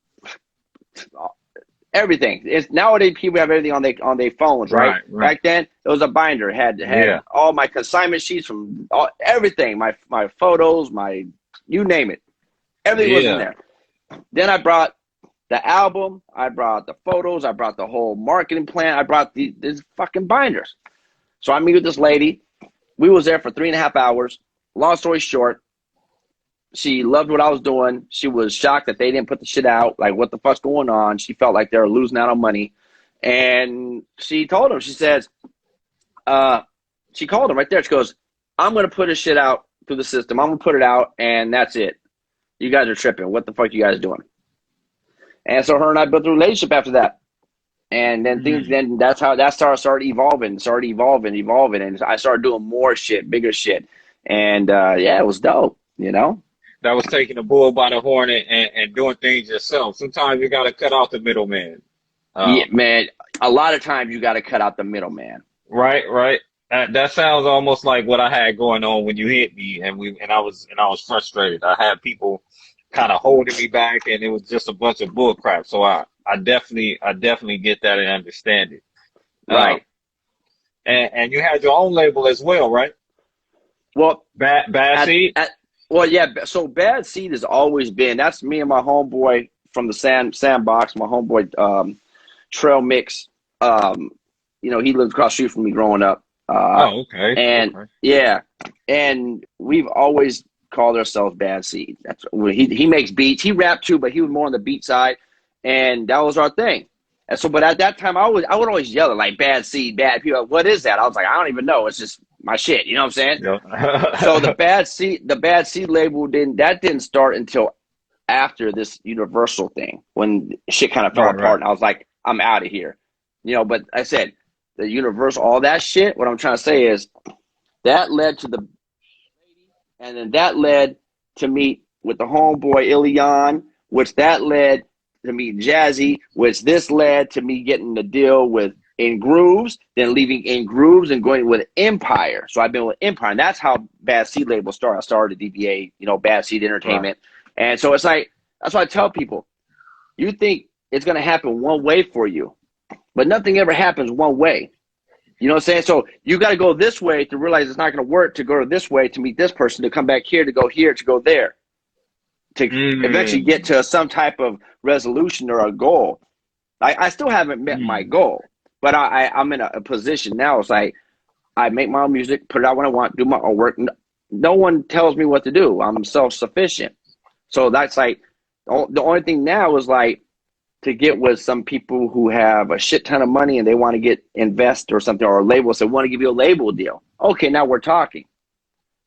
everything. It's nowadays people have everything on their phones, right? Back then it was a binder. It had all my consignment sheets from everything, my photos, you name it. Everything was in there. Then I brought the album, I brought the photos, I brought the whole marketing plan, I brought these fucking binders. So I meet with this lady. We was there for 3.5 hours. Long story short, she loved what I was doing. She was shocked that they didn't put the shit out. Like, what the fuck's going on? She felt like they were losing out on money. And she told him, she says, she called him right there. She goes, I'm going to put this shit out through the system. I'm going to put it out, and that's it. You guys are tripping. What the fuck you guys doing? And so her and I built a relationship after that. And then that's how that started evolving. And I started doing more shit, bigger shit. And yeah, it was dope, you know? That was taking the bull by the horn and doing things yourself. Sometimes you got to cut out the middleman. Yeah, man. A lot of times you got to cut out the middleman. Right. That sounds almost like what I had going on when you hit me, and I was frustrated. I had people kind of holding me back, and it was just a bunch of bull crap. So I definitely get that and understand it. Right. And you had your own label as well, right? Well, Bad Seed. Well, yeah. So Bad Seed has always been. That's me and my homeboy from the Sandbox. My homeboy Trail Mix. You know, he lived across the street from me growing up. Okay. And yeah, and we've always called ourselves Bad Seed. That's he makes beats. He rapped too, but he was more on the beat side, and that was our thing. And so, but at that time, I would always yell it like Bad Seed, bad people. What is that? I was like, I don't even know. It's just my shit. You know what I'm saying? Yeah. So the Bad Seed label didn't start until after this Universal thing, when shit kind of fell apart, and I was like, I'm out of here. You know, but I said the Universal, all that shit. What I'm trying to say is that led to the, and then that led to meet with the homeboy Ilion, which that led to meet Jazzy, which this led to me getting the deal with In Grooves, then leaving In Grooves and going with Empire. So I've been with Empire, and that's how Bad Seed label started. I started DBA, you know, Bad Seed Entertainment. Right. And so it's like, that's why I tell people, you think it's going to happen one way for you, but nothing ever happens one way. You know what I'm saying? So you got to go this way to realize it's not going to work, to go this way, to meet this person, to come back here, to go here, to go there, to eventually get to some type of resolution or a goal. I still haven't met my goal, but I'm in a position now. It's like I make my own music, put it out when I want, do my own work. No one tells me what to do. I'm self-sufficient. So that's like the only thing now is like to get with some people who have a shit ton of money and they want to invest or something, or a label. So they want to give you a label deal. Okay, now we're talking.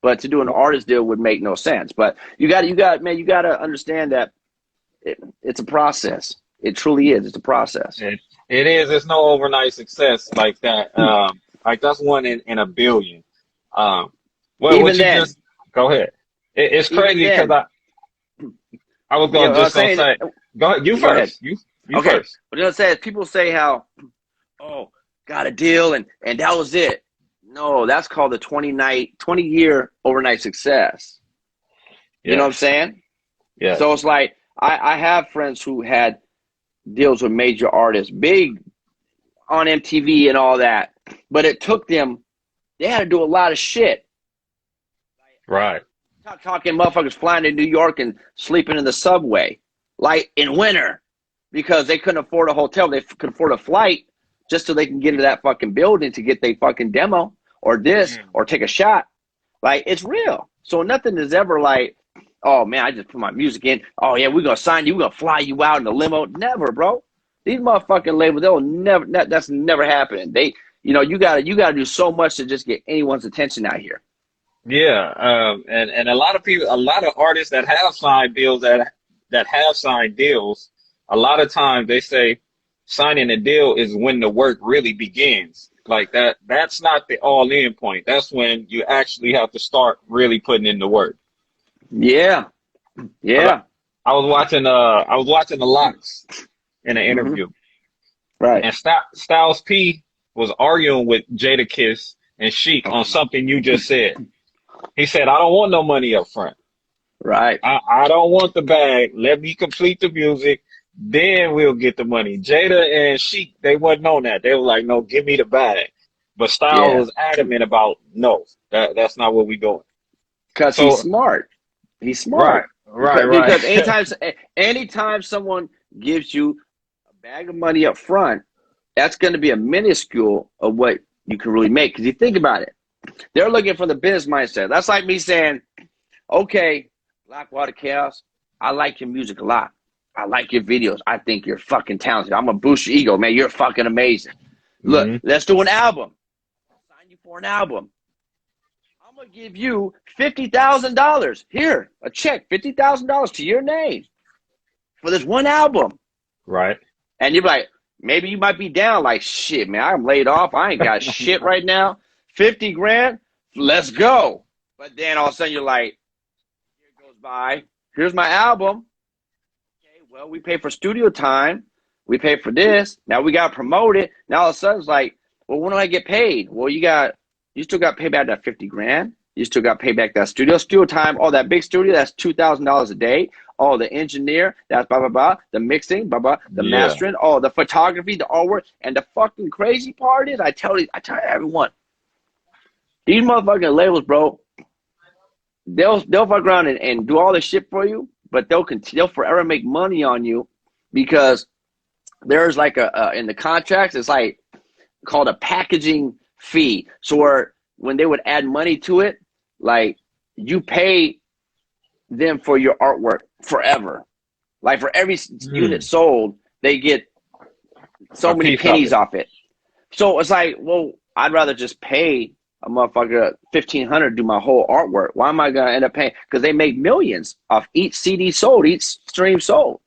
But to do an artist deal would make no sense. But you got to understand that it's a process. It truly is. It's a process. It is. There's no overnight success like that. Like that's one in a billion. Go ahead. It's crazy because I was going to say, go ahead. You first. You okay. first. What I was going to say is people say how, oh, got a deal, and that was it. No, that's called the 20-year overnight success. You know what I'm saying? Yeah. So it's like I have friends who had deals with major artists, big on MTV and all that, but it took them. They had to do a lot of shit. Right. Talking motherfuckers flying to New York and sleeping in the subway, like in winter, because they couldn't afford a hotel. They could afford a flight just so they can get into that fucking building to get their fucking demo or this or take a shot. Like, it's real. So nothing is ever like, oh man, I just put my music in. Oh yeah, we're gonna sign you. We're gonna fly you out in the limo. Never, bro. These motherfucking labels, they'll never. That's never happening. They, you gotta do so much to just get anyone's attention out here. Yeah. And a lot of people, a lot of artists that have signed deals that have signed deals, a lot of times they say signing a deal is when the work really begins. Like that's not the all in point. That's when you actually have to start really putting in the work. Yeah. Yeah. I was watching the Locks in an interview. Right. And Styles P was arguing with Jadakiss and Sheik on something you just said. He said, I don't want no money up front. Right. I don't want the bag. Let me complete the music. Then we'll get the money. Jada and Sheik, they wasn't on that. They were like, no, give me the bag. But Styles was adamant about, no, that's not what we doing. Because he's smart. He's smart. Right. Because anytime someone gives you a bag of money up front, that's going to be a minuscule of what you can really make. Because you think about it. They're looking for the business mindset. That's like me saying, okay, Blackwater Chaos, I like your music a lot. I like your videos. I think you're fucking talented. I'm going to boost your ego, man. You're fucking amazing. Look, let's do an album. I'll sign you for an album. I'm going to give you $50,000. Here, a check, $50,000 to your name for this one album. Right. And you're like, maybe you might be down like, shit, man, I'm laid off. I ain't got shit right now. 50 grand, let's go. But then all of a sudden you're like, here goes by. Here's my album. Okay, well, we pay for studio time. We pay for this. Now we got to promote it. Now all of a sudden it's like, well, when do I get paid? Well, you still got to pay back that 50 grand. You still got to pay back that studio time. Oh, that big studio, that's $2,000 a day. Oh, the engineer, that's blah, blah, blah. The mixing, blah, blah. The mastering. Oh, the photography, the artwork. And the fucking crazy part is, I tell everyone, these motherfucking labels, bro, they'll fuck around and do all this shit for you, but they'll forever make money on you because there's like in the contracts, it's like called a packaging fee. So when they would add money to it, like you pay them for your artwork forever. Like for every unit sold, they get so many pennies off it. So it's like, well, I'd rather just pay a motherfucker $1,500 to do my whole artwork. Why am I gonna end up paying? Because they make millions off each CD sold, each stream sold.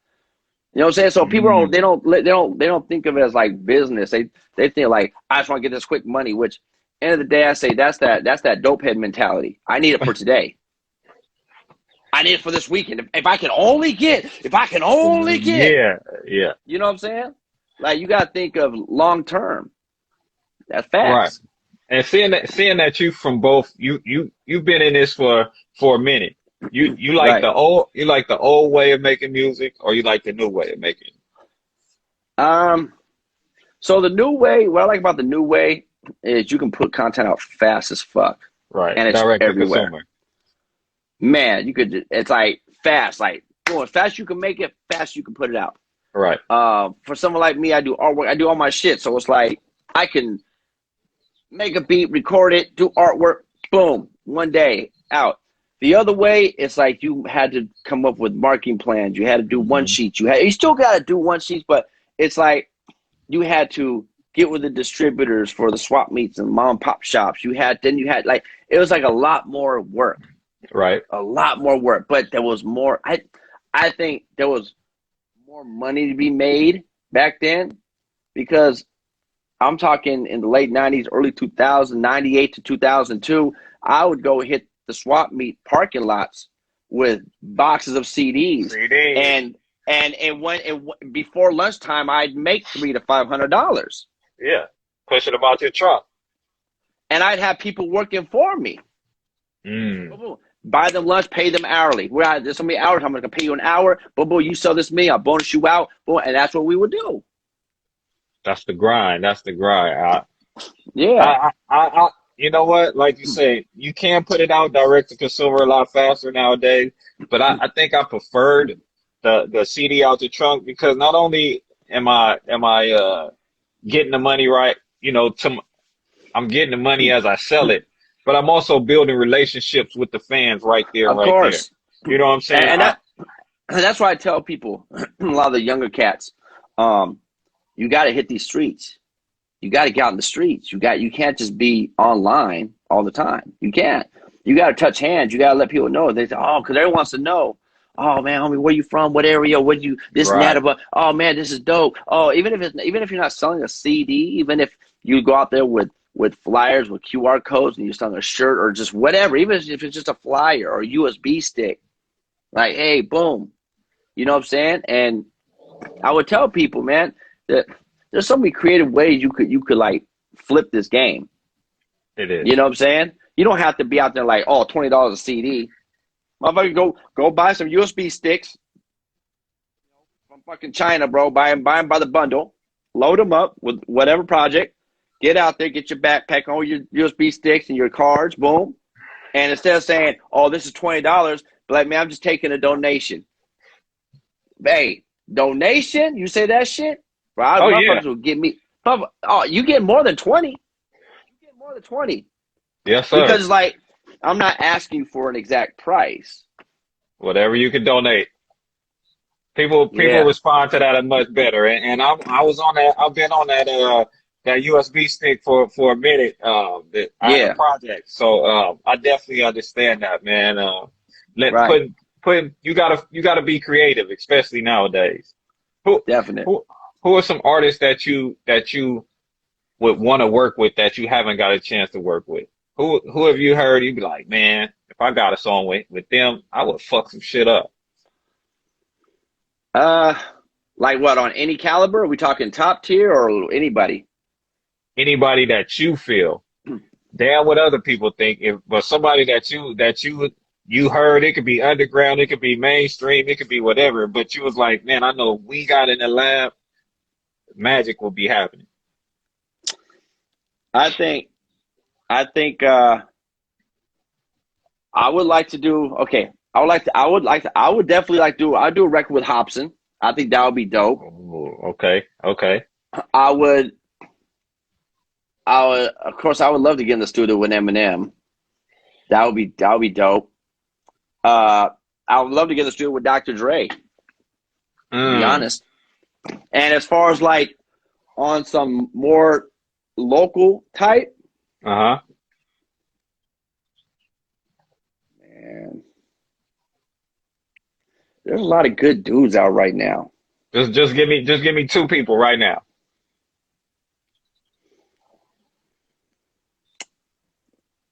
You know what I'm saying? So people don't think of it as like business. They think like, I just want to get this quick money. Which end of the day, I say that's that dope head mentality. I need it for today. I need it for this weekend. If I can only get. Yeah. You know what I'm saying? Like you gotta think of long term. That's fast. Right. And seeing that you from both, you've been in this for a minute. You like the old way of making music, or you like the new way of making? So the new way, what I like about the new way is you can put content out fast as fuck. Right. And it's direct everywhere. to consumer. Man, it's like fast, like as fast you can make it, fast you can put it out. Right. For someone like me, I do artwork, I do all my shit. So it's like I can make a beat, record it, do artwork, boom, one day out. The other way, it's like you had to come up with marketing plans. You had to do one sheets. You still got to do one sheets, but it's like you had to get with the distributors for the swap meets and mom and pop shops. You had like, it was like a lot more work. Right. A lot more work, but there was more. I think there was more money to be made back then because I'm talking in the late 90s, early 2000s, 98 to 2002, I would go hit the swap meet parking lots with boxes of CDs. And before lunchtime, I'd make $300 to $500. Yeah. Pushing them out your truck. And I'd have people working for me. Mm. Boom, boom. Buy them lunch, pay them hourly. There's so many hours, I'm going to pay you an hour. Boom, boom, you sell this to me, I'll bonus you out. Boom, and that's what we would do. That's the grind. That's the grind. Yeah. You know what? Like you say, you can put it out direct to consumer a lot faster nowadays. But I think I preferred the CD out the trunk because not only am I getting the money right, you know, I'm getting the money as I sell it, but I'm also building relationships with the fans right there, Of right there. course. You know what I'm saying? And that's why I tell people, a lot of the younger cats, you got to hit these streets. You got to get out in the streets. You can't just be online all the time. You can't. You got to touch hands. You got to let people know. They say, oh, because everyone wants to know. Oh man, homie, where you from? What area? What you this and that Right. about? Oh man, this is dope. Oh, even if you're not selling a CD, even if you go out there with flyers with QR codes and you're selling a shirt or just whatever, even if it's just a flyer or a USB stick, like hey, boom, you know what I'm saying? And I would tell people, man, that there's so many creative ways you could like flip this game. It is. You know what I'm saying? You don't have to be out there like, oh, $20 a CD. Motherfucker, go buy some USB sticks from fucking China, bro. Buy them by the bundle. Load them up with whatever project. Get out there, get your backpack, all your USB sticks and your cards, boom. And instead of saying, oh, this is $20, be like, man, I'm just taking a donation. Hey, donation? You say that shit? Bro, Oh yeah. motherfuckers will give me. Oh, you get more than 20. You get more than 20. Yes, sir. Because, like, I'm not asking for an exact price. Whatever you can donate. People Yeah. respond to that much better. And I was on that. I've been on that USB stick for a minute. That I had a Yeah. project, so I definitely understand that, man. Let Right. put you gotta be creative, especially nowadays. Who Definite. who are some artists that you would want to work with that you haven't got a chance to work with? Who have you heard? You'd be like, man, if I got a song with them, I would fuck some shit up. Like what, on any caliber? Are we talking top tier or anybody? Anybody that you feel, damn what other people think, but somebody that you heard, it could be underground, it could be mainstream, it could be whatever, but you was like, man, I know we got in the lab, magic will be happening. I think I would like to do okay. I would definitely like to I'd do a record with Hobson. I think that would be dope. Oh, okay. I would of course I would love to get in the studio with Eminem. That would be dope. I would love to get in the studio with Dr. Dre, to be honest. And as far as like on some more local type, Uh-huh. man, there's a lot of good dudes out right now. Just give me two people right now.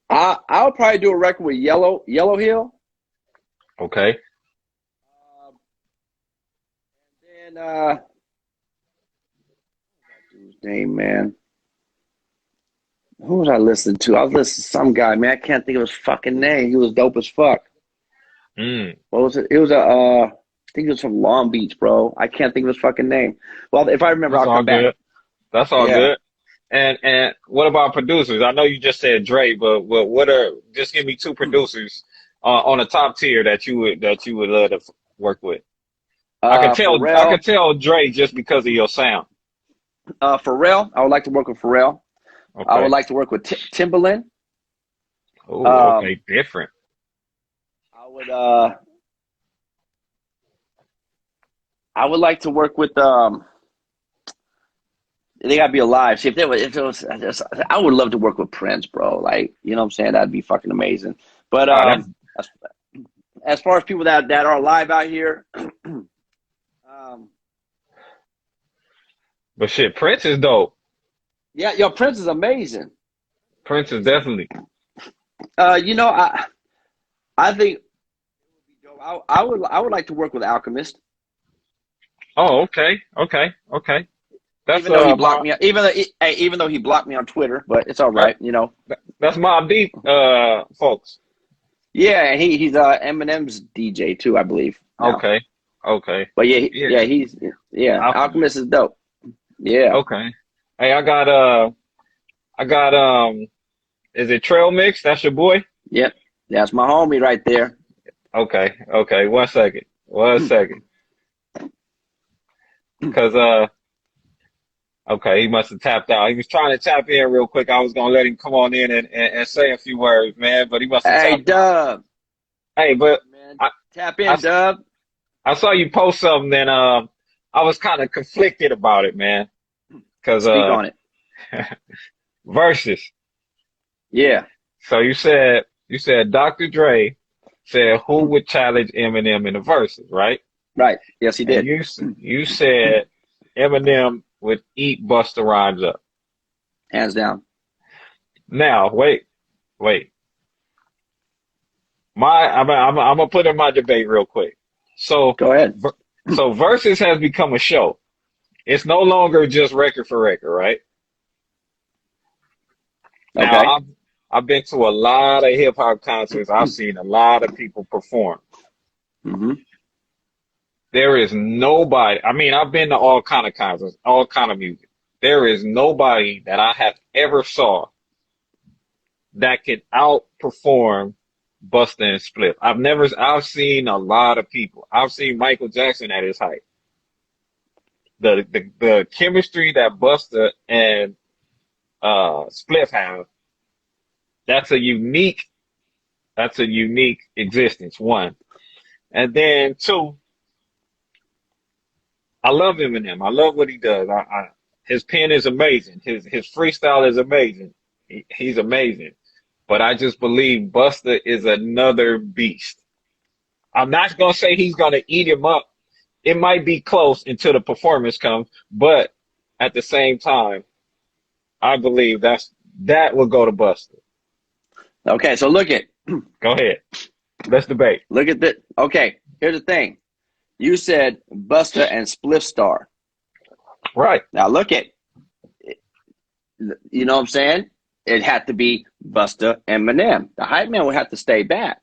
I'll probably do a record with Yellow Hill. Okay. And dude's name, man. Who was I listening to? I was listening to some guy, man. I can't think of his fucking name. He was dope as fuck. Mm. What was it? It was I think it was from Long Beach, bro. I can't think of his fucking name. Well, if I remember, That's I'll all come back. good. That's all Yeah. good. And what about producers? I know you just said Dre, but what are just give me two producers on the top tier that you would love to work with. I Pharrell. could tell Dre just because of your sound. Pharrell. I would like to work with Pharrell. I would Okay. like to work with Timbaland. Oh, okay, different. I would like to work with they gotta be alive. See, if it was, I would love to work with Prince, bro. Like, you know what I'm saying? That'd be fucking amazing. But That's as far as people that are alive out here, but shit, Prince is dope. yeah, yo, Prince is amazing. Prince is definitely. You know, I think I would like to work with Alchemist. Oh, okay. That's Even though he blocked my me, even though he blocked me on Twitter, but it's all that, right, you know. that's Mob Deep, folks. Yeah, and he's Eminem's DJ too, I believe now. Okay, okay, But yeah, yeah. Alchemist is dope. Yeah, Okay. Hey, I got is it Trail Mix? That's your boy? yep, that's my homie right there. Okay, okay. 1 second. 1 second. Cause okay, he must have tapped out. He was trying to tap in real quick. I was gonna let him come on in and say a few words, man, but he must have Hey, tapped out. Dub, Hey, but man, I tap I, in, Dub. I saw you post something and I was kind of conflicted about it, man. Cause Speak on it. versus. Yeah, So you said Dr. Dre said who would challenge Eminem in the verses, right? right. Yes, he And did. you said Eminem would eat Busta Rhymes up. Hands down. Now, wait. I'm gonna put in my debate real quick. So, Go ahead. so versus has become a show. It's no longer just record for record, right? Now, Okay. I've been to a lot of hip hop concerts. I've seen a lot of people perform. Mm-hmm. There is nobody. I mean, I've been to all kind of concerts, all kind of music. There is nobody that I have ever saw that could outperform Busta and Spliff. I've seen a lot of people. I've seen Michael Jackson at his height. The chemistry that Busta and Spliff have, that's a unique existence, one. And then two, I love Eminem. I love what he does. His pen is amazing. His freestyle is amazing. He's amazing. But I just believe Busta is another beast. I'm not gonna say he's gonna eat him up. It might be close until the performance comes, but at the same time, I believe that will go to Busta. Okay, so Go ahead. Let's debate. look at that. Okay, here's the thing. You said Busta and Spliff Star. Right. Now look at, you know what I'm saying? It had to be Busta and Eminem. The hype man would have to stay back.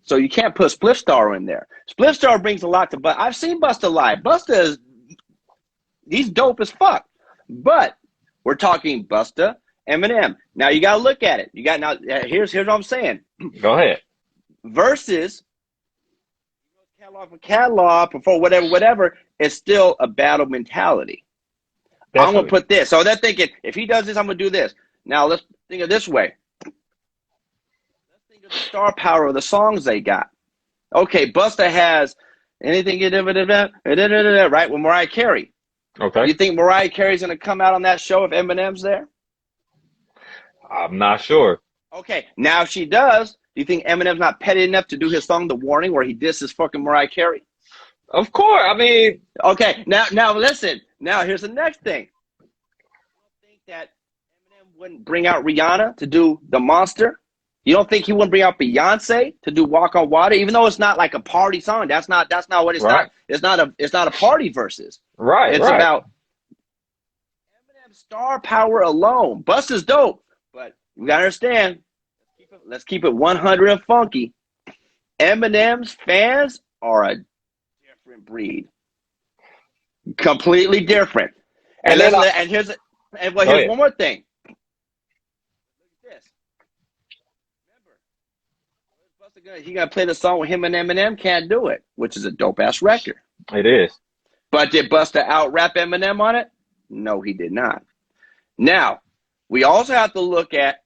So you can't put Spliff Star in there. Spliff Star brings a lot to Busta. I've seen Busta live. He's dope as fuck. But we're talking Busta, Eminem. Now you got to look at it. Here's what I'm saying. Go ahead. Versus catalog for catalog, before whatever, it's still a battle mentality. Definitely. I'm gonna put this. So they're thinking, if he does this, I'm gonna do this. Now let's think of it this way. Let's think of the star power of the songs they got. Okay, Busta has anything right with Mariah Carey. Okay. You think Mariah Carey's gonna come out on that show if Eminem's there? I'm not sure. Okay, now if she does, do you think Eminem's not petty enough to do his song "The Warning" where he disses fucking Mariah Carey? Of course. I mean, Okay, now listen. Now here's the next thing. You don't think that Eminem wouldn't bring out Rihanna to do "The Monster"? You don't think he wouldn't bring out Beyonce to do "Walk on Water"? Even though it's not like a party song, that's not what it's right. not. It's not a party versus. Right. It's right. about Eminem's star power alone. Busta's dope, but we gotta understand. Let's keep it 100 and funky. Eminem's fans are a different breed, completely different. And here's one more thing. Look at this. Remember, Busta, he gonna play the song with him and Eminem. Can't do it, which is a dope ass record. It is. But did Busta out rap Eminem on it? No, he did not. Now we also have to look at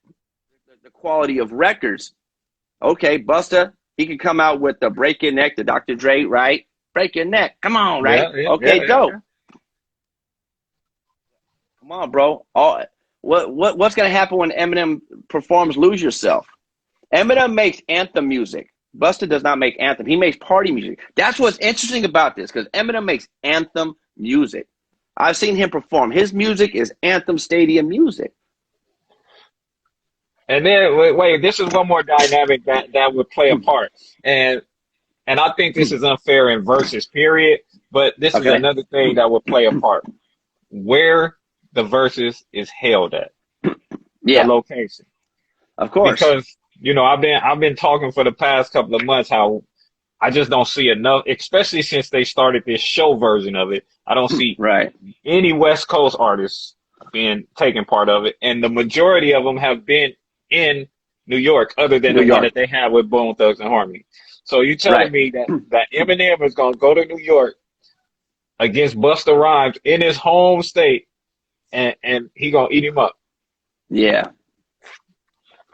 the quality of records. Okay, Busta, he can come out with the Break Your Neck, the Dr. Dre, right? Break Your Neck. Come on, right? Okay, dope. Yeah. Come on, bro. What's going to happen when Eminem performs Lose Yourself? Eminem makes anthem music. Busta does not make anthem. He makes party music. That's what's interesting about this, because Eminem makes anthem music. I've seen him perform. His music is anthem stadium music. And then wait, this is one more dynamic that would play a part. And I think this is unfair in versus period, but this is another thing that would play a part. where the verses is held at, the Yeah, location. of course. Because, I've been talking for the past couple of months how I just don't see enough, especially since they started this show version of it. I don't see Right. any West Coast artists taking part of it, and the majority of them have been in New York, other than New the one York. that they have with Bone Thugs and Harmony. So you telling Right. me that Eminem is gonna go to New York against Busta Rhymes in his home state, and he gonna eat him up? Yeah.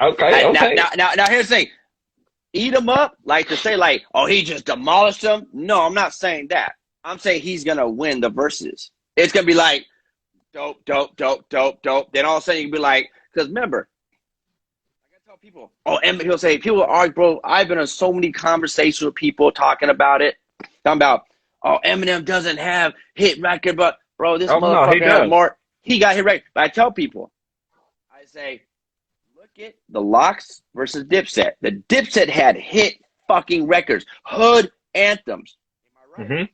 Okay, okay. Now here's the thing. Eat him up, like to say like, oh, he just demolished him. No, I'm not saying that. I'm saying he's gonna win the verses. It's gonna be like dope, dope, dope, dope, dope. Then all of a sudden you can be like, because remember, I gotta tell people, oh, and he'll say, people are, bro, I've been in so many conversations with people talking about it. Talking about, oh, Eminem doesn't have hit record, but bro, this Oh no, he motherfucker has does. more. He got hit record. But I tell people, I say, look at the Locks versus Dipset. The Dipset had hit fucking records, hood anthems. Am I right? Hmm.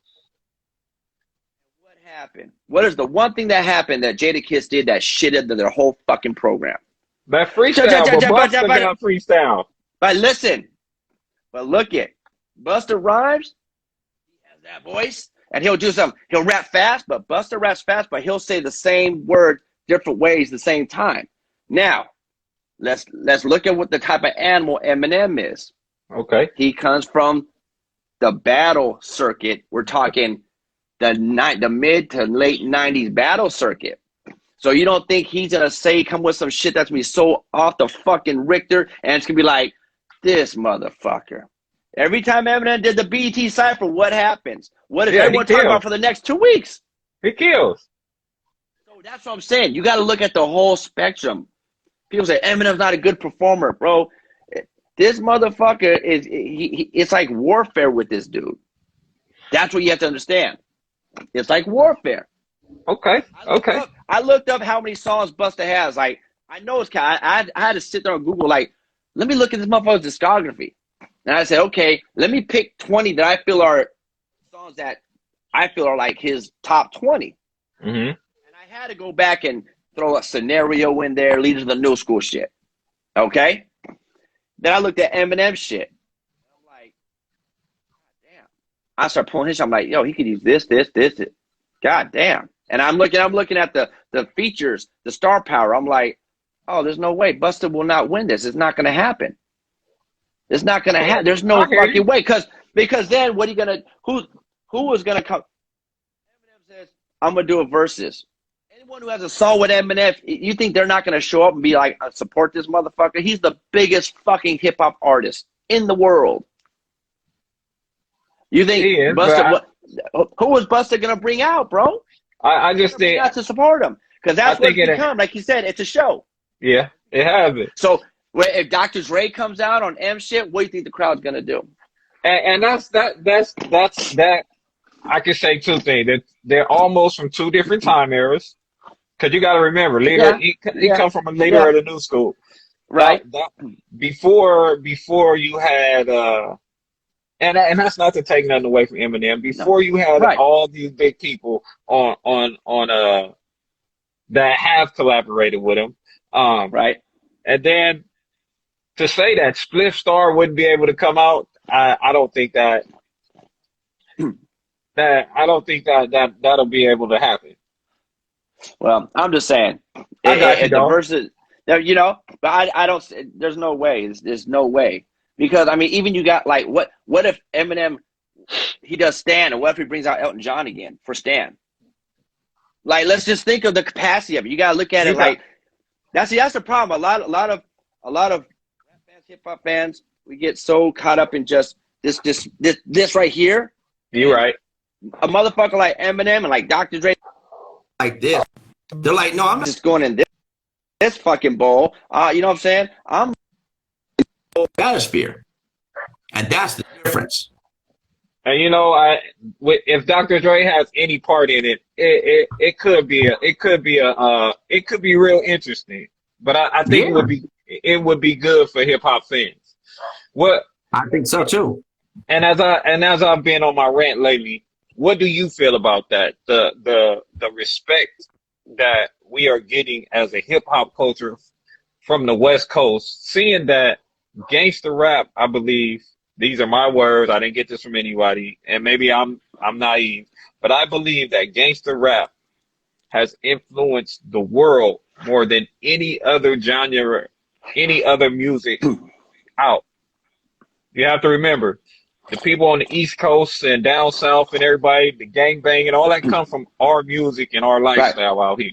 What happened? What is the one thing that happened that Jadakiss did that shitted their whole fucking program? That freestyle, but Busta got freestyle. But listen, but look at Busta Rhymes. He has that voice, and he'll do something. He'll rap fast, but Busta raps fast, but he'll say the same word different ways the same time. Now, let's look at what the type of animal Eminem is. Okay. He comes from the battle circuit. We're talking the mid to late 90s battle circuit. So you don't think he's going to come with some shit that's going to be so off the fucking Richter, and it's going to be like, this motherfucker. Every time Eminem did the BET Cypher, what happens? What does everyone talk about for the next 2 weeks? He kills. So that's what I'm saying. You got to look at the whole spectrum. People say Eminem's not a good performer, bro. This motherfucker it's like warfare with this dude. That's what you have to understand. It's like warfare. Okay. Okay. I looked up how many songs Busta has. Like, I know it's I had to sit there on Google, like, let me look at this motherfucker's discography. And I said, okay, let me pick 20 that I feel are songs that I feel are like his top 20. Mm-hmm. And I had to go back and throw a scenario in there, lead to the new school shit. Okay? Then I looked at Eminem shit. I'm like, God damn. I start pulling his shit. I'm like, yo, he could use this. God damn. And I'm looking at the features, the star power. I'm like, oh, there's no way. Busta will not win this. It's not going to happen. It's not going to happen. There's no fucking way. Because then what are you going to, who is going to come? Eminem says, I'm going to do a versus. Anyone who has a song with Eminem, you think they're not going to show up and be like, support this motherfucker? He's the biggest fucking hip hop artist in the world. You think Busta, who was Busta going to bring out, bro? I just think not to support him, because that's what it's become. Like you said, it's a show. Yeah, it has it. So if Dr. Dre comes out on M shit, what do you think the crowd's gonna do? And that's that. I can say two things. They're almost from two different time eras. Because you got to remember, he come from a leader of the new school, right? Before you had and that's not to take nothing away from Eminem. Before you had all these big people on that have collaborated with him, right? And then to say that Spliff Star wouldn't be able to come out, I don't think that that'll be able to happen. Well, I'm just saying, I got you, the verses, you know, but I don't. There's no way. There's no way. Because, I mean, even you got, like, what if Eminem, he does Stan, and what if he brings out Elton John again for Stan? Like, let's just think of the capacity of it. You got to look at it like, that's the problem. A lot of rap fans, hip-hop fans, we get so caught up in just this right here. You're right. A motherfucker like Eminem and like Dr. Dre. Like this. They're like, no, I'm just going in this fucking bowl. You know what I'm saying? I'm stratosphere, and that's the difference. And you know, if Dr. Dre has any part in it, it could be real interesting. But I think it would be good for hip hop fans. I think so too. And as I've been on my rant lately, what do you feel about that? The respect that we are getting as a hip hop culture from the West Coast, seeing that gangster rap, I believe, these are my words, I didn't get this from anybody, and maybe I'm naive, but I believe that gangster rap has influenced the world more than any other genre, any other music out. You have to remember, the people on the East Coast and down south and everybody, the gangbang and all that come from our music and our Right. lifestyle out here.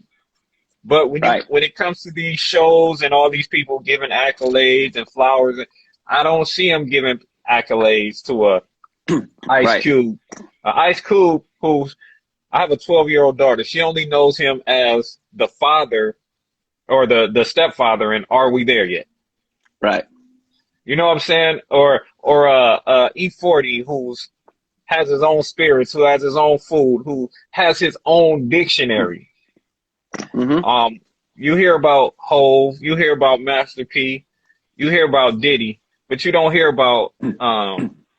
But Right. when it comes to these shows and all these people giving accolades and flowers, I don't see them giving accolades to a Ice Right. Cube. Ice Cube, who's I have a 12-year-old daughter. She only knows him as the father or the stepfather in Are We There Yet? Right. You know what I'm saying? Or E40 who's has his own spirits, who has his own food, who has his own dictionary. Mm-hmm. You hear about Hove, you hear about Master P, you hear about Diddy, but you don't hear about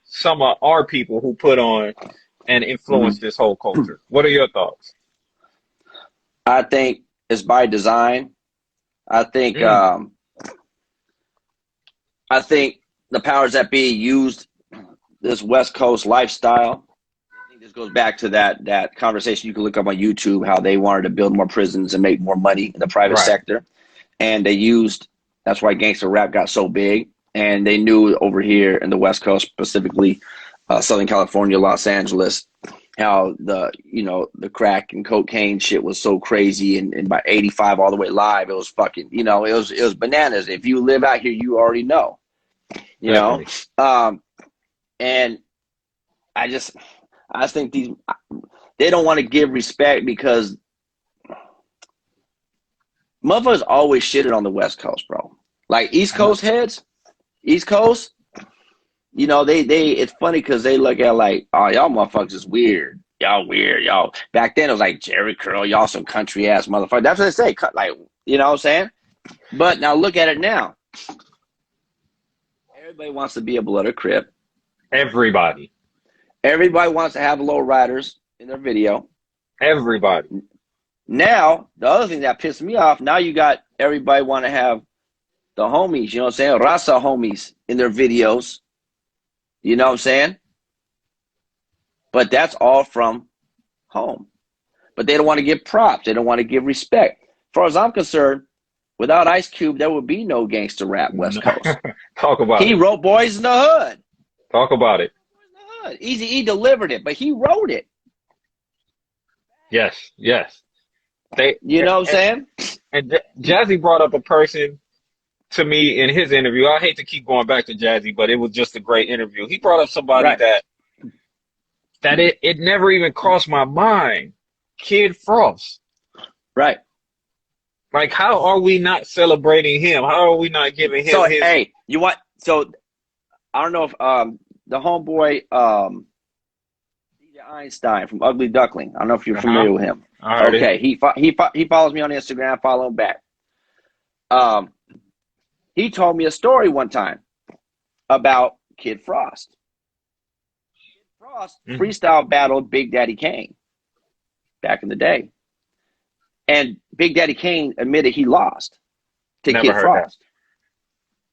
some of our people who put on and influence this whole culture. What are your thoughts? I think it's by design. I think I think the powers that be used this West Coast lifestyle. I think this goes back to that conversation you can look up on YouTube, how they wanted to build more prisons and make more money in the private Right. sector. And they used, that's why gangster rap got so big. And they knew over here in the West Coast, specifically Southern California, Los Angeles, how the crack and cocaine shit was so crazy. And by 85 all the way live, it was fucking, it was bananas. If you live out here, you already know, Definitely. and I just think they don't want to give respect because motherfuckers always shitted on the West Coast, bro. Like East Coast heads, East Coast, it's funny because they look at like, oh, y'all motherfuckers is weird. Y'all weird. Y'all. Back then it was like Jerry Curl, y'all some country ass motherfuckers. That's what they say. Like, you know what I'm saying? But now look at it now. Everybody wants to be a blood or crip. Everybody. Everybody wants to have low riders in their video. Everybody. Now, the other thing that pissed me off, now you got everybody want to have the homies, you know what I'm saying? Rasa homies in their videos. You know what I'm saying? But that's all from home. But they don't want to give props. They don't want to give respect. As far as I'm concerned, without Ice Cube, there would be no gangster rap West Coast. Talk about it. He wrote Boys in the Hood. Talk about it. Easy E delivered it, but he wrote it. Yes, yes. You know what I'm saying? And Jazzy brought up a person to me in his interview. I hate to keep going back to Jazzy, but it was just a great interview. He brought up somebody Right. that it never even crossed my mind. Kid Frost. Right. Like, how are we not celebrating him? How are we not giving him So, his... hey, I don't know if the homeboy DJ Einstein from Ugly Duckling. I don't know if you're familiar with him. Okay, he follows me on Instagram. I follow him back. He told me a story one time about Kid Frost. Kid Frost freestyle battled Big Daddy Kane back in the day, and Big Daddy Kane admitted he lost to Never Kid heard Frost.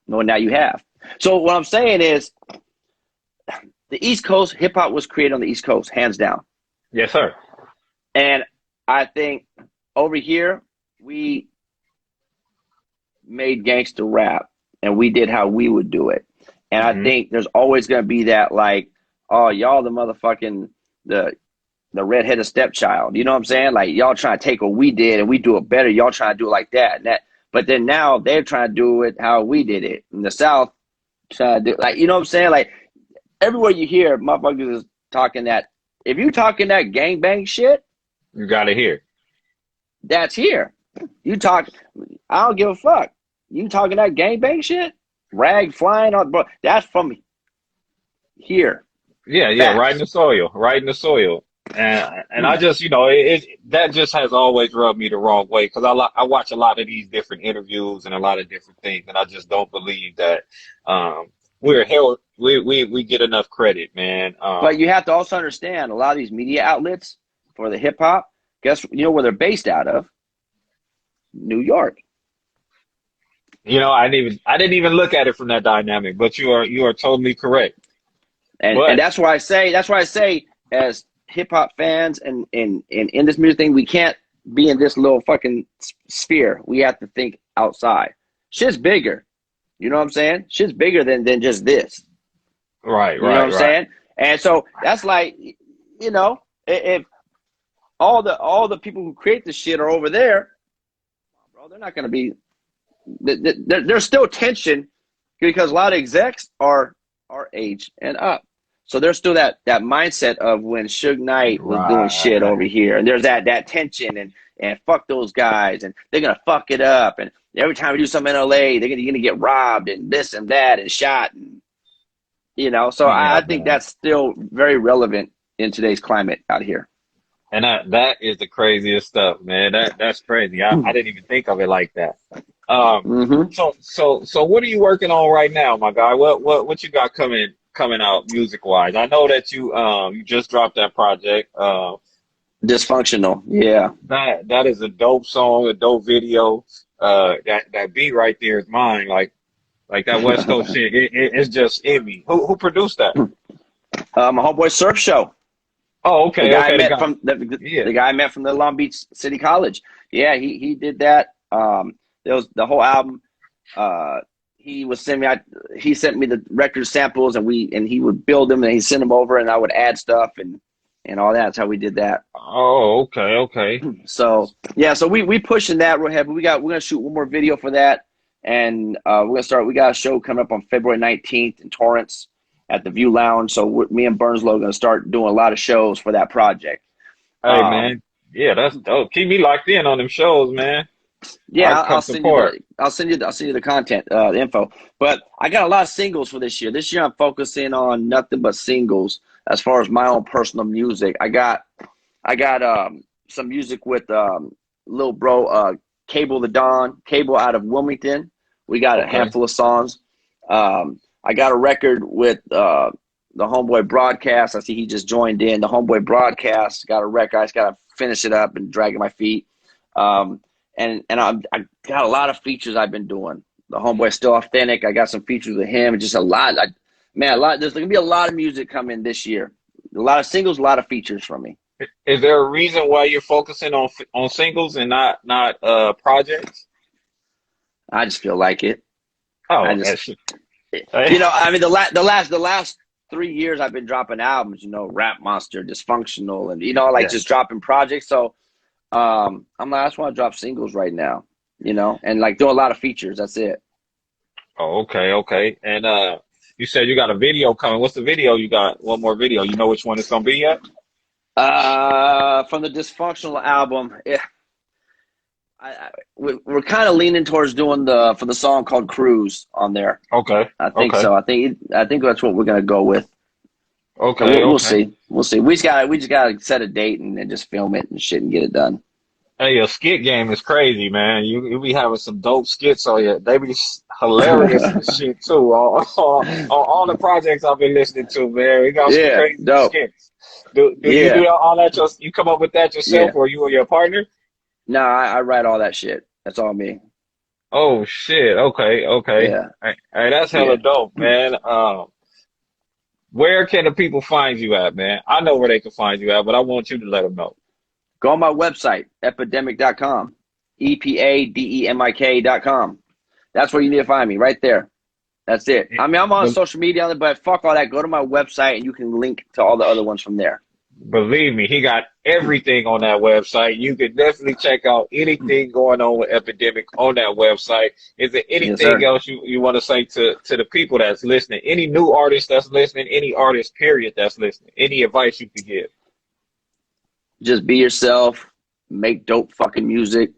No, now you have. So what I'm saying is, the East Coast, hip hop was created on the East Coast, hands down. Yes, sir. And I think over here, we made gangster rap and we did how we would do it. And I think there's always going to be that, like, oh, y'all the motherfucking, the redheaded stepchild. You know what I'm saying? Like, y'all trying to take what we did and we do it better. Y'all trying to do it like that. But then now they're trying to do it how we did it. In the South, trying to do, like, you know what I'm saying? Like, everywhere you hear, motherfuckers is talking that. If you talking that gangbang shit, You got to hear. that's here. You talk, I don't give a fuck. You talking that gangbang shit? Rag flying on, bro. That's from here. Yeah, Facts. right in the soil, right in the soil. And I just, that just has always rubbed me the wrong way because I watch a lot of these different interviews and a lot of different things, and I just don't believe that we're held, we get enough credit, man. But you have to also understand a lot of these media outlets for the hip hop, guess you know where they're based out of? New York. I didn't even look at it from that dynamic, but you are totally correct. And But that's why I say as hip hop fans and in this music thing, we can't be in this little fucking sphere. We have to think outside. Shit's bigger. You know what I'm saying? Shit's bigger than just this. right, You know what I'm right, right. saying? And so that's like, if all the people who create the shit are over there, bro, they're not going to be. There's still tension because a lot of execs are our age and up. So there's still that mindset of when Suge Knight was doing shit over Right. here, and there's that tension and fuck those guys, and they're gonna fuck it up, and every time we do something in LA, you're gonna get robbed and this and that and shot, and So Yeah, I think man. that's still very relevant in today's climate out here. And that is the craziest stuff, man. That's crazy. I didn't even think of it like that. Um, Mm-hmm. so what are you working on right now, my guy? What you got coming out music wise? I know that you just dropped that project. Dysfunctional, yeah. That is a dope song, a dope video. That beat right there is mine. Like that West Coast shit. It's just in me. Who produced that? My homeboy Surf Show. Oh, The okay, guy I okay. The met guy. from Yeah. the guy I met from the Long Beach City College. Yeah, he did that. There was the whole album. He was sending me. He sent me the record samples, and he would build them, and he sent them over, and I would add stuff and all that. That's how we did that. Oh, okay, okay. So yeah, so we pushing that real heavy. We're gonna shoot one more video for that, and we're gonna start. We got a show coming up on February 19th in Torrance at the View Lounge. So me and Burnslow are gonna start doing a lot of shows for that project. Hey, man. Yeah, that's dope. Keep me locked in on them shows, man. I Yeah, can come support. I'll send you the content, the info. But I got a lot of singles for this year. This year I'm focusing on nothing but singles as far as my own personal music. I got some music with little bro Cable the Don, Cable out of Wilmington. We got a Okay. handful of songs. I got a record with the Homeboy Broadcast. I see he just joined in. The Homeboy Broadcast got a record. I just got to finish it up and dragging my feet. And I got a lot of features I've been doing. The Homeboy's Still Authentic. I got some features with him. Just a lot. A lot. There's gonna be a lot of music coming this year. A lot of singles, a lot of features from me. Is there a reason why you're focusing on singles and not projects? I just feel like it. I Oh, just, hey, I mean, the last 3 years I've been dropping albums. Rap Monster, Dysfunctional, and yeah. just dropping projects. So I'm like, I just want to drop singles right now. And like do a lot of features. That's it. Oh, okay, okay. And you said you got a video coming. What's the video you got? One more video. You know which one it's gonna be yet? From the Dysfunctional album, we're kind of leaning towards doing for the song called Cruise on there. Okay, I think okay, so. I think that's what we're gonna go with. So okay, we'll okay. see. We'll see. We just gotta set a date and then just film it and shit and get it done. Hey, your skit game is crazy, man. You be having some dope skits on you. They be hilarious and shit too. All the projects I've been listening to, man. We got some Yeah, crazy dope. skits. Do you do Yeah, all that? You come up with that yourself, yeah. or you or your partner? No, I write all that shit. That's all me. Oh shit. Okay, okay. Yeah, Hey, that's yeah. hella dope, man. Where can the people find you at, man? I know where they can find you at, but I want you to let them know. Go on my website, epidemic.com. EPADEMIK.com. That's where you need to find me, right there. That's it. I mean, I'm on social media, but fuck all that. Go to my website and you can link to all the other ones from there. Believe me, he got everything on that website. You can definitely check out anything going on with Epidemic on that website. Is there Yes, anything sir. else you want to say to the people that's listening? Any new artist that's listening, any artist, period, that's listening? Any advice you could give? Just be yourself. Make dope fucking music.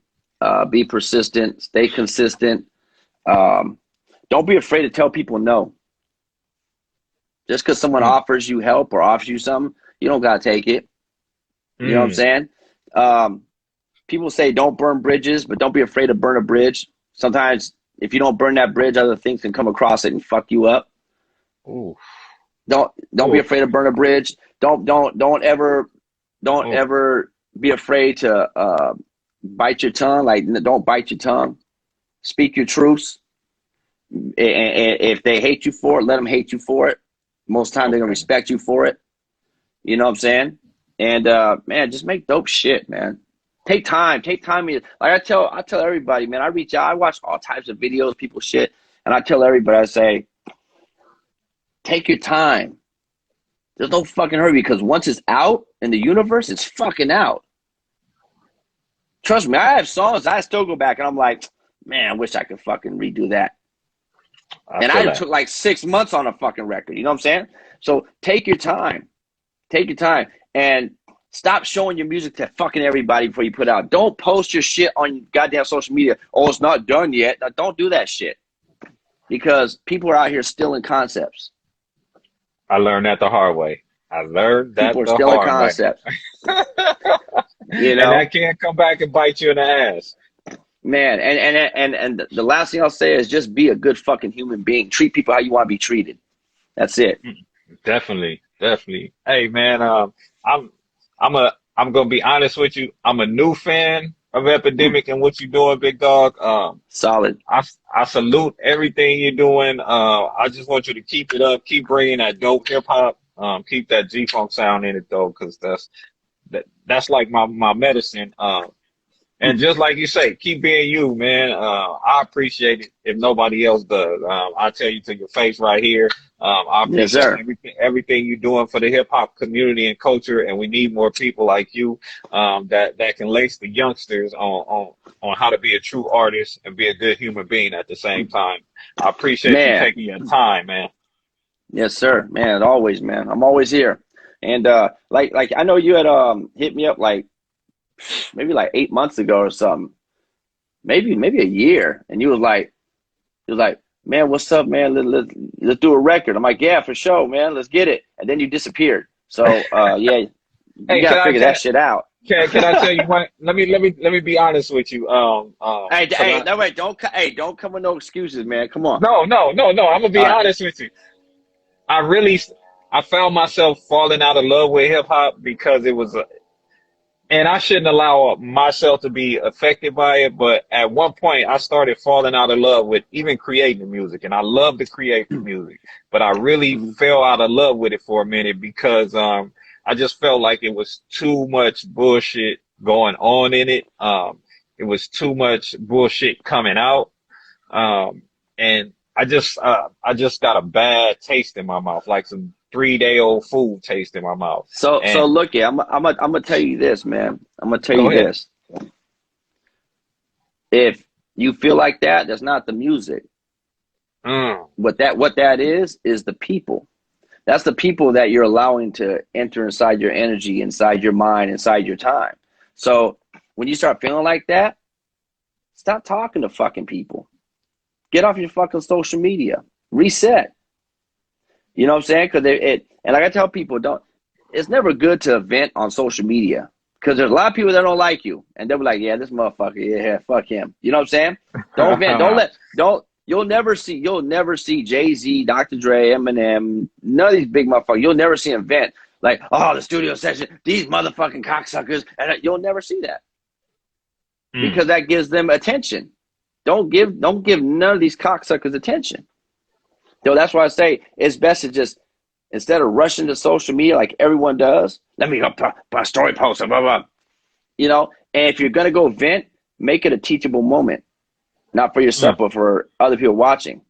Be persistent. Stay consistent. Don't be afraid to tell people no. Just because someone offers you help or offers you something, you don't got to take it. You know what I'm saying? People say don't burn bridges, but don't be afraid to burn a bridge. Sometimes if you don't burn that bridge, other things can come across it and fuck you up. Ooh, Don't be ooh, afraid to burn a bridge. Don't ever ooh. be afraid to bite your tongue. Like, don't bite your tongue. Speak your truths. And if they hate you for it, let them hate you for it. Most time they're gonna respect you for it. You know what I'm saying? And man, just make dope shit, man. Take time. Take time. Like I tell everybody, man. I reach out. I watch all types of videos, people shit, and I tell everybody, I say, take your time. There's no fucking hurry, because once it's out in the universe, it's fucking out. Trust me, I have songs I still go back and I'm like, man, I wish I could fucking redo that. I took like 6 months on a fucking record. You know what I'm saying? So take your time. Take your time. And stop showing your music to fucking everybody before you put it out. Don't post your shit on goddamn social media. Oh, it's not done yet. Now, don't do that shit. Because people are out here stealing concepts. I learned that the hard way. People are stealing concepts. You know? And that can't come back and bite you in the ass. Man, and the last thing I'll say is just be a good fucking human being. Treat people how you want to be treated. That's it. Definitely. Hey man, I'm gonna be honest with you. I'm a new fan of Epidemic and what you're doing, big dog. Solid. I salute everything you're doing. I just want you to keep it up, keep bringing that dope hip hop. Keep that G-funk sound in it though, because that's like my medicine. And just like you say, keep being you, man. I appreciate it if nobody else does. I tell you to your face right here. I appreciate everything you're doing for the hip hop community and culture, and we need more people like you that can lace the youngsters on how to be a true artist and be a good human being at the same time. I appreciate you taking your time, man. Yes, sir, man. Always, man. I'm always here. And like I know you had hit me up like maybe like 8 months ago or something, maybe a year, and you was like, man, what's up, man? Let's do a record. I'm like, yeah, for sure, man. Let's get it. And then you disappeared. So yeah, you gotta figure that shit out. Can I tell you what? Let me be honest with you. Don't come with no excuses, man. Come on. No. I'm gonna be honest with you. I found myself falling out of love with hip hop because it was and I shouldn't allow myself to be affected by it, but at one point I started falling out of love with even creating the music, and I love to create the music, but I really fell out of love with it for a minute because I just felt like it was too much bullshit going on in it. It was too much bullshit coming out, and I just got a bad taste in my mouth, like some 3-day-old food taste in my mouth. So look, I'm gonna tell you this, man. I'm gonna tell you this. If you feel like that, that's not the music. What that is the people. That's the people that you're allowing to enter inside your energy, inside your mind, inside your time. So when you start feeling like that, stop talking to fucking people. Get off your fucking social media. Reset. You know what I'm saying? Because and like I tell people, it's never good to vent on social media, because there's a lot of people that don't like you, and they'll be like, yeah, this motherfucker, yeah, fuck him. You know what I'm saying? Don't vent. You'll never see Jay-Z, Dr. Dre, Eminem, none of these big motherfuckers. You'll never see them vent like, oh, the studio session, these motherfucking cocksuckers, and you'll never see that because that gives them attention. Don't give none of these cocksuckers attention. So that's why I say it's best to just, instead of rushing to social media like everyone does, let me go put a story post, blah, blah. You know, and if you're going to go vent, make it a teachable moment. Not for yourself, but for other people watching.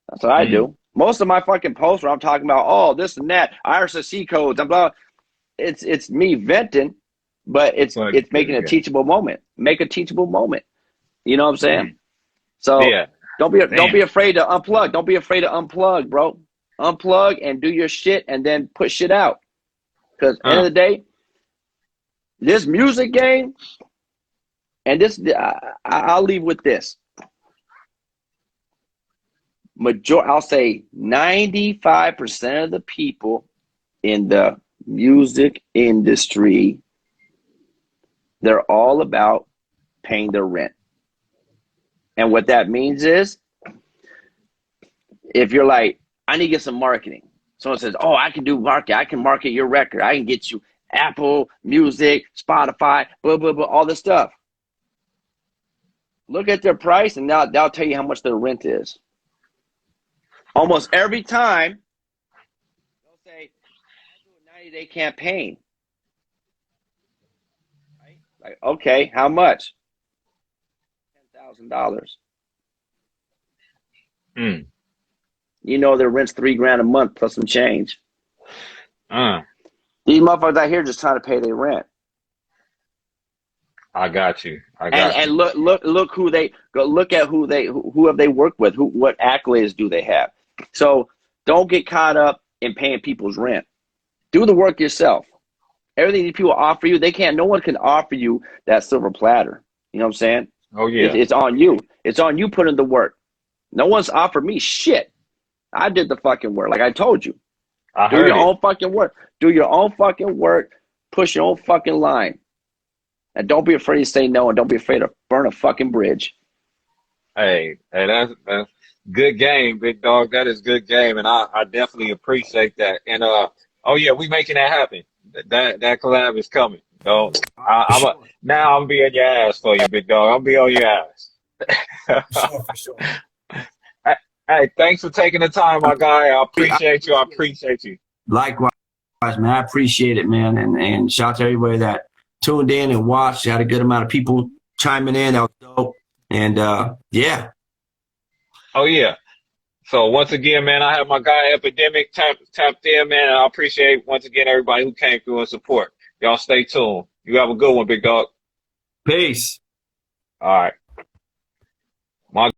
That's what I do. Most of my fucking posts where I'm talking about, oh, this and that, IRC codes, and blah. It's me venting, but it's making a teachable moment. Make a teachable moment. You know what I'm saying? So don't be afraid to unplug. Don't be afraid to unplug, bro. Unplug and do your shit, and then put shit out. Because at the end of the day, this music game, and this, I'll leave with this. I'll say 95% of the people in the music industry, they're all about paying their rent. And what that means is, if you're like, I need to get some marketing. Someone says, oh, I can do market. I can market your record. I can get you Apple Music, Spotify, blah, blah, blah, all this stuff. Look at their price, and now they'll tell you how much their rent is. Almost every time, they'll say, "I do a 90-day campaign." Right? Like, okay, how much? $10,000. Mm. You know their rent's $3,000 a month plus some change. These motherfuckers out here just trying to pay their rent. I got you. And look who they go. Look at who have they worked with. What accolades do they have? So don't get caught up in paying people's rent. Do the work yourself. Everything these people offer you, they can't. No one can offer you that silver platter. You know what I'm saying? Oh yeah. It's on you. It's on you putting the work. No one's offered me shit. I did the fucking work, like I told you. Do your own fucking work. Do your own fucking work. Push your own fucking line. And don't be afraid to say no, and don't be afraid to burn a fucking bridge. Hey, that's good game, big dog. That is good game, and I definitely appreciate that. And oh yeah, we making that happen. That collab is coming. So now I'm be on your ass for you, big dog. I'll be on your ass. For sure. Hey, thanks for taking the time, my guy. I appreciate you. I appreciate you. Likewise, man. I appreciate it, man. And shout out to everybody that tuned in and watched. Had a good amount of people chiming in. That was dope. And yeah. Oh yeah. So once again, man, I have my guy Epademik tapped in, man. And I appreciate once again everybody who came through and support. Y'all stay tuned. You have a good one, big dog. Peace. All right.